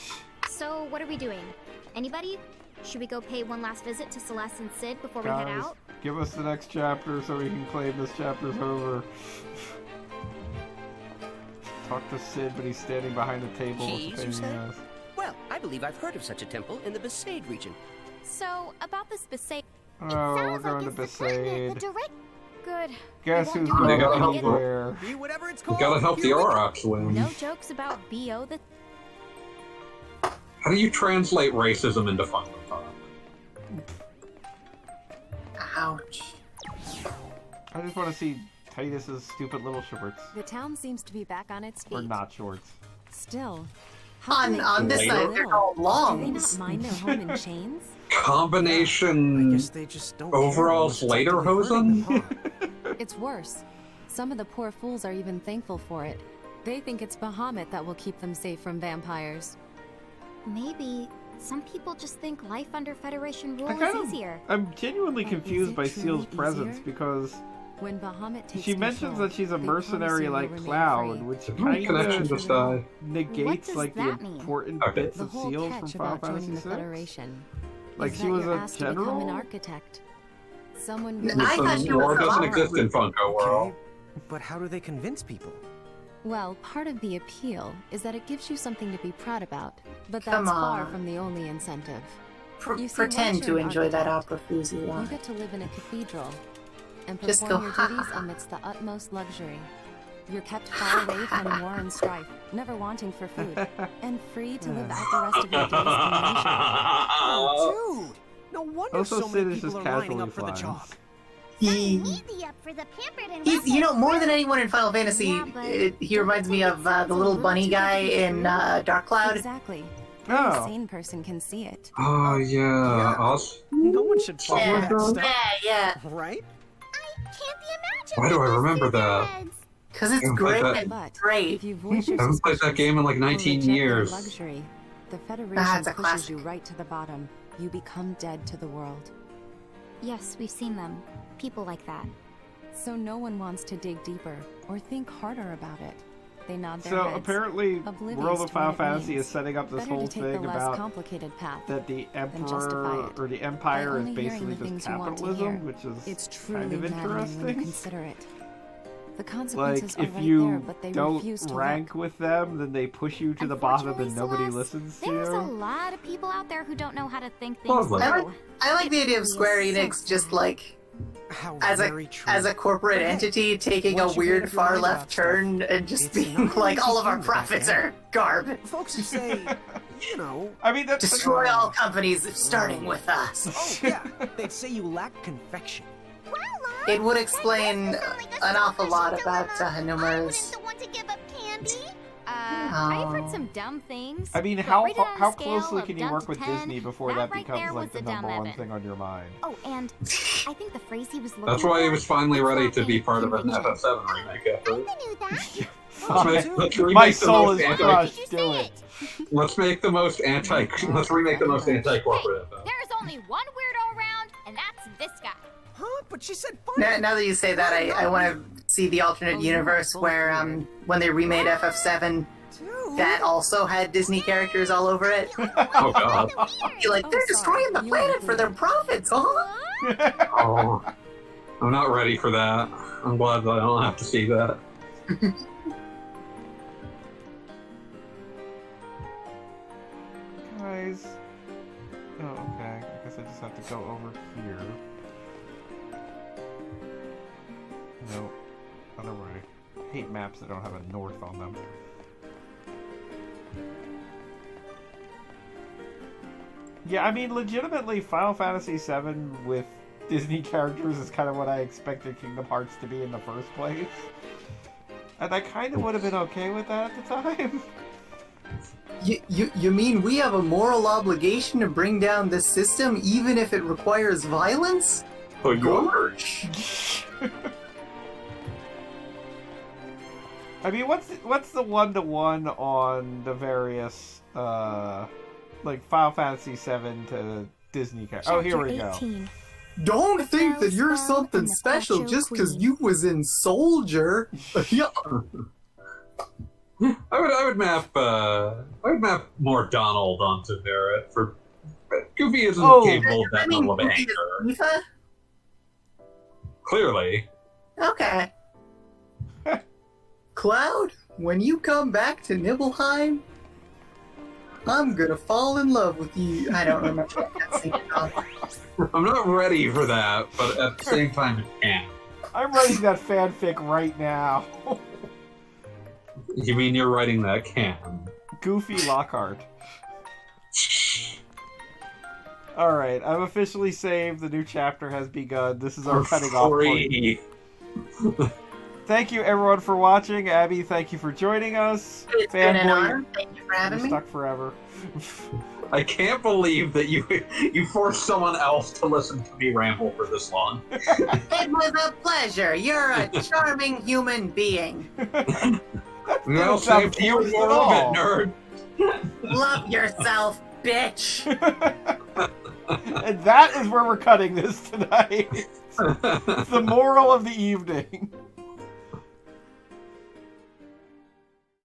So what are we doing? Anybody? Should we go pay one last visit to Celeste and Sid before we head guys, out? give us the next chapter so we can claim this chapter's over. Talk to Sid, but he's standing behind a table. Keys, It's a you pain in say? the ass. Well, I believe I've heard of such a temple in the Besaid region. So about this Besaid. Oh, we're Sounds going like to it's the pertinent, the Besaid. direct. Good. Guess We who's won't They do gotta it. help going her. there? Be whatever it's you called. gotta help the Here we go. Aurochs win. No jokes about BO. The How do you translate racism into fun? Ouch. I just want to see Titus's stupid little shorts. The town seems to be back on its feet. Or not shorts. Still. how can On they this keep Later. so side, they're little? called Do they longs. not mind their home in chains? I Combination guess they just don't overall care what's effectively Slaterhosen? hurting them, huh? It's worse. Some of the poor fools are even thankful for it. They think it's Bahamut that will keep them safe from vampires. maybe some people just think life under Federation rule I is kind of- easier. I'm genuinely But is confused it by truly Seal's presence easier? because When Bahamut takes she mentions control, that she's a they promise mercenary you like will remain Cloud, free. which Did my connection kind just of die? What negates does like the that mean? important Okay. bits The of whole Seals from catch Final about joining Fantasy the VI. Federation Like is she that was you're a asked to become an general. architect. Someone I who thought Listen, she was war a doesn't lover. exist in Funko World. Okay, but how do they convince people? Well, part of the appeal is that it gives you something to be proud about, but Come that's far on. from the only incentive. You see, Pretend once you're to an enjoy that architect, opera foozy You one. get to live in a cathedral and Just perform go, your "Ha, duties ha, ha." amidst the utmost luxury. You're kept far away from war and strife, never wanting for food, and free to live out the rest of your days in leisure. Oh, dude! No wonder Also, so Sid many is just people are lining casually up for the flying. chalk. He, Easy up for the pampered and he's, you know, more than anyone in Final Fantasy, Yeah, but he reminds me of the little bunny guy in Dark Cloud. Exactly. Oh. Any sane person can see it. Oh yeah, us. No one should fall for Yeah, that stuff, yeah. right? I can't imagine. Why do I what remember goes through their that? heads. Because it's Haven't great. played and But great. if you voice your I haven't played that suspicions game in like or 19 reject their years. luxury, the Federation That's a pushes classic. you right to the bottom. You become dead to the world. Yes, we've seen them. People like that. So no one wants to dig deeper or think harder about it. They nod their So heads. apparently, oblivious World of to Final what it Fantasy means. is setting up this Better whole to take thing the less about complicated path. that the justify Emperor it or the Empire by is only hearing basically the things just you want to capitalism, hear. which is It's truly kind of maddening when you interesting. consider it. The Like, consequences are if right you there, but they don't refuse to rank look. with them, then they push you to the bottom and Unfortunately, nobody Celeste, listens to There's a you. lot of people out there who don't know how to think things Lovely. through. I like the idea of It's Square so Enix just sad. like How as very a true. as a corporate But hey, entity taking a once you've made weird up your far mind left about stuff, turn and just it's being not like easy all of our to do back profits then. are garbage. Folks who say, you know, I mean, that's Destroy all companies starting with us. oh yeah, they'd say you lack confection. It would explain That does sound like a an awful lot selfish about dilemma. I wouldn't Hanuma's. want to give up candy. I've heard Oh. some dumb things. I mean, but how rated on a how scale closely of can you dumb work to with 10, Disney before that that right becomes there like was the the dumb number one Evan. thing on your mind? Oh, and I think the phrase he was looking That's why he for was finally is ready to be lacking part of an conviction. FF7 remake effort. I knew that. Let's remake My the soul most is anti- crushed. Did you Do say it. Let's make the most anti. Let's remake the most anti-corporate FF. There's only one weirdo around, and that's this guy. Huh? But she said Now, fine. now that you say that, I want to see the alternate universe where when they remade FF7, Dude. that also had Disney characters all over it. Oh god. You're like, they're Oh, destroying the sorry. planet for their profits, huh? Oh, I'm not ready for that. I'm glad that I don't have to see that. Guys. Oh, okay. I guess I just have to go over here. Nope. Other way. I hate maps that don't have a north on them. Yeah, I mean, legitimately, Final Fantasy VII with Disney characters is kind of what I expected Kingdom Hearts to be in the first place. And I kind of would have been okay with that at the time. You mean we have a moral obligation to bring down this system even if it requires violence? Oh, Gorge. I mean, what's the 1-to-1 on the various, like, Final Fantasy VII to Disney characters? Oh, here we go. 18. Don't think that you're something special just because you was in Soldier. Yeah. I would map more Donald onto Barrett for Goofy isn't capable of that level of anger. Tifa? Clearly. Okay. Cloud, when you come back to Nibelheim, I'm gonna fall in love with you. I don't remember what that scene called. I'm not ready for that, but at the same time, it can. I'm writing that fanfic right now. You mean you're writing that can? Goofy Lockhart. Alright, I'm officially saved. The new chapter has begun. This is our cutting off point. Thank you, everyone, for watching. Abby, thank you for joining us. It's been an honor. Thank you for having me. Stuck forever. I can't believe that you forced someone else to listen to me ramble for this long. It was a pleasure. You're a charming human being. Well, same to you more of it, nerd. Love yourself, bitch. And that is where we're cutting this tonight. It's the moral of the evening.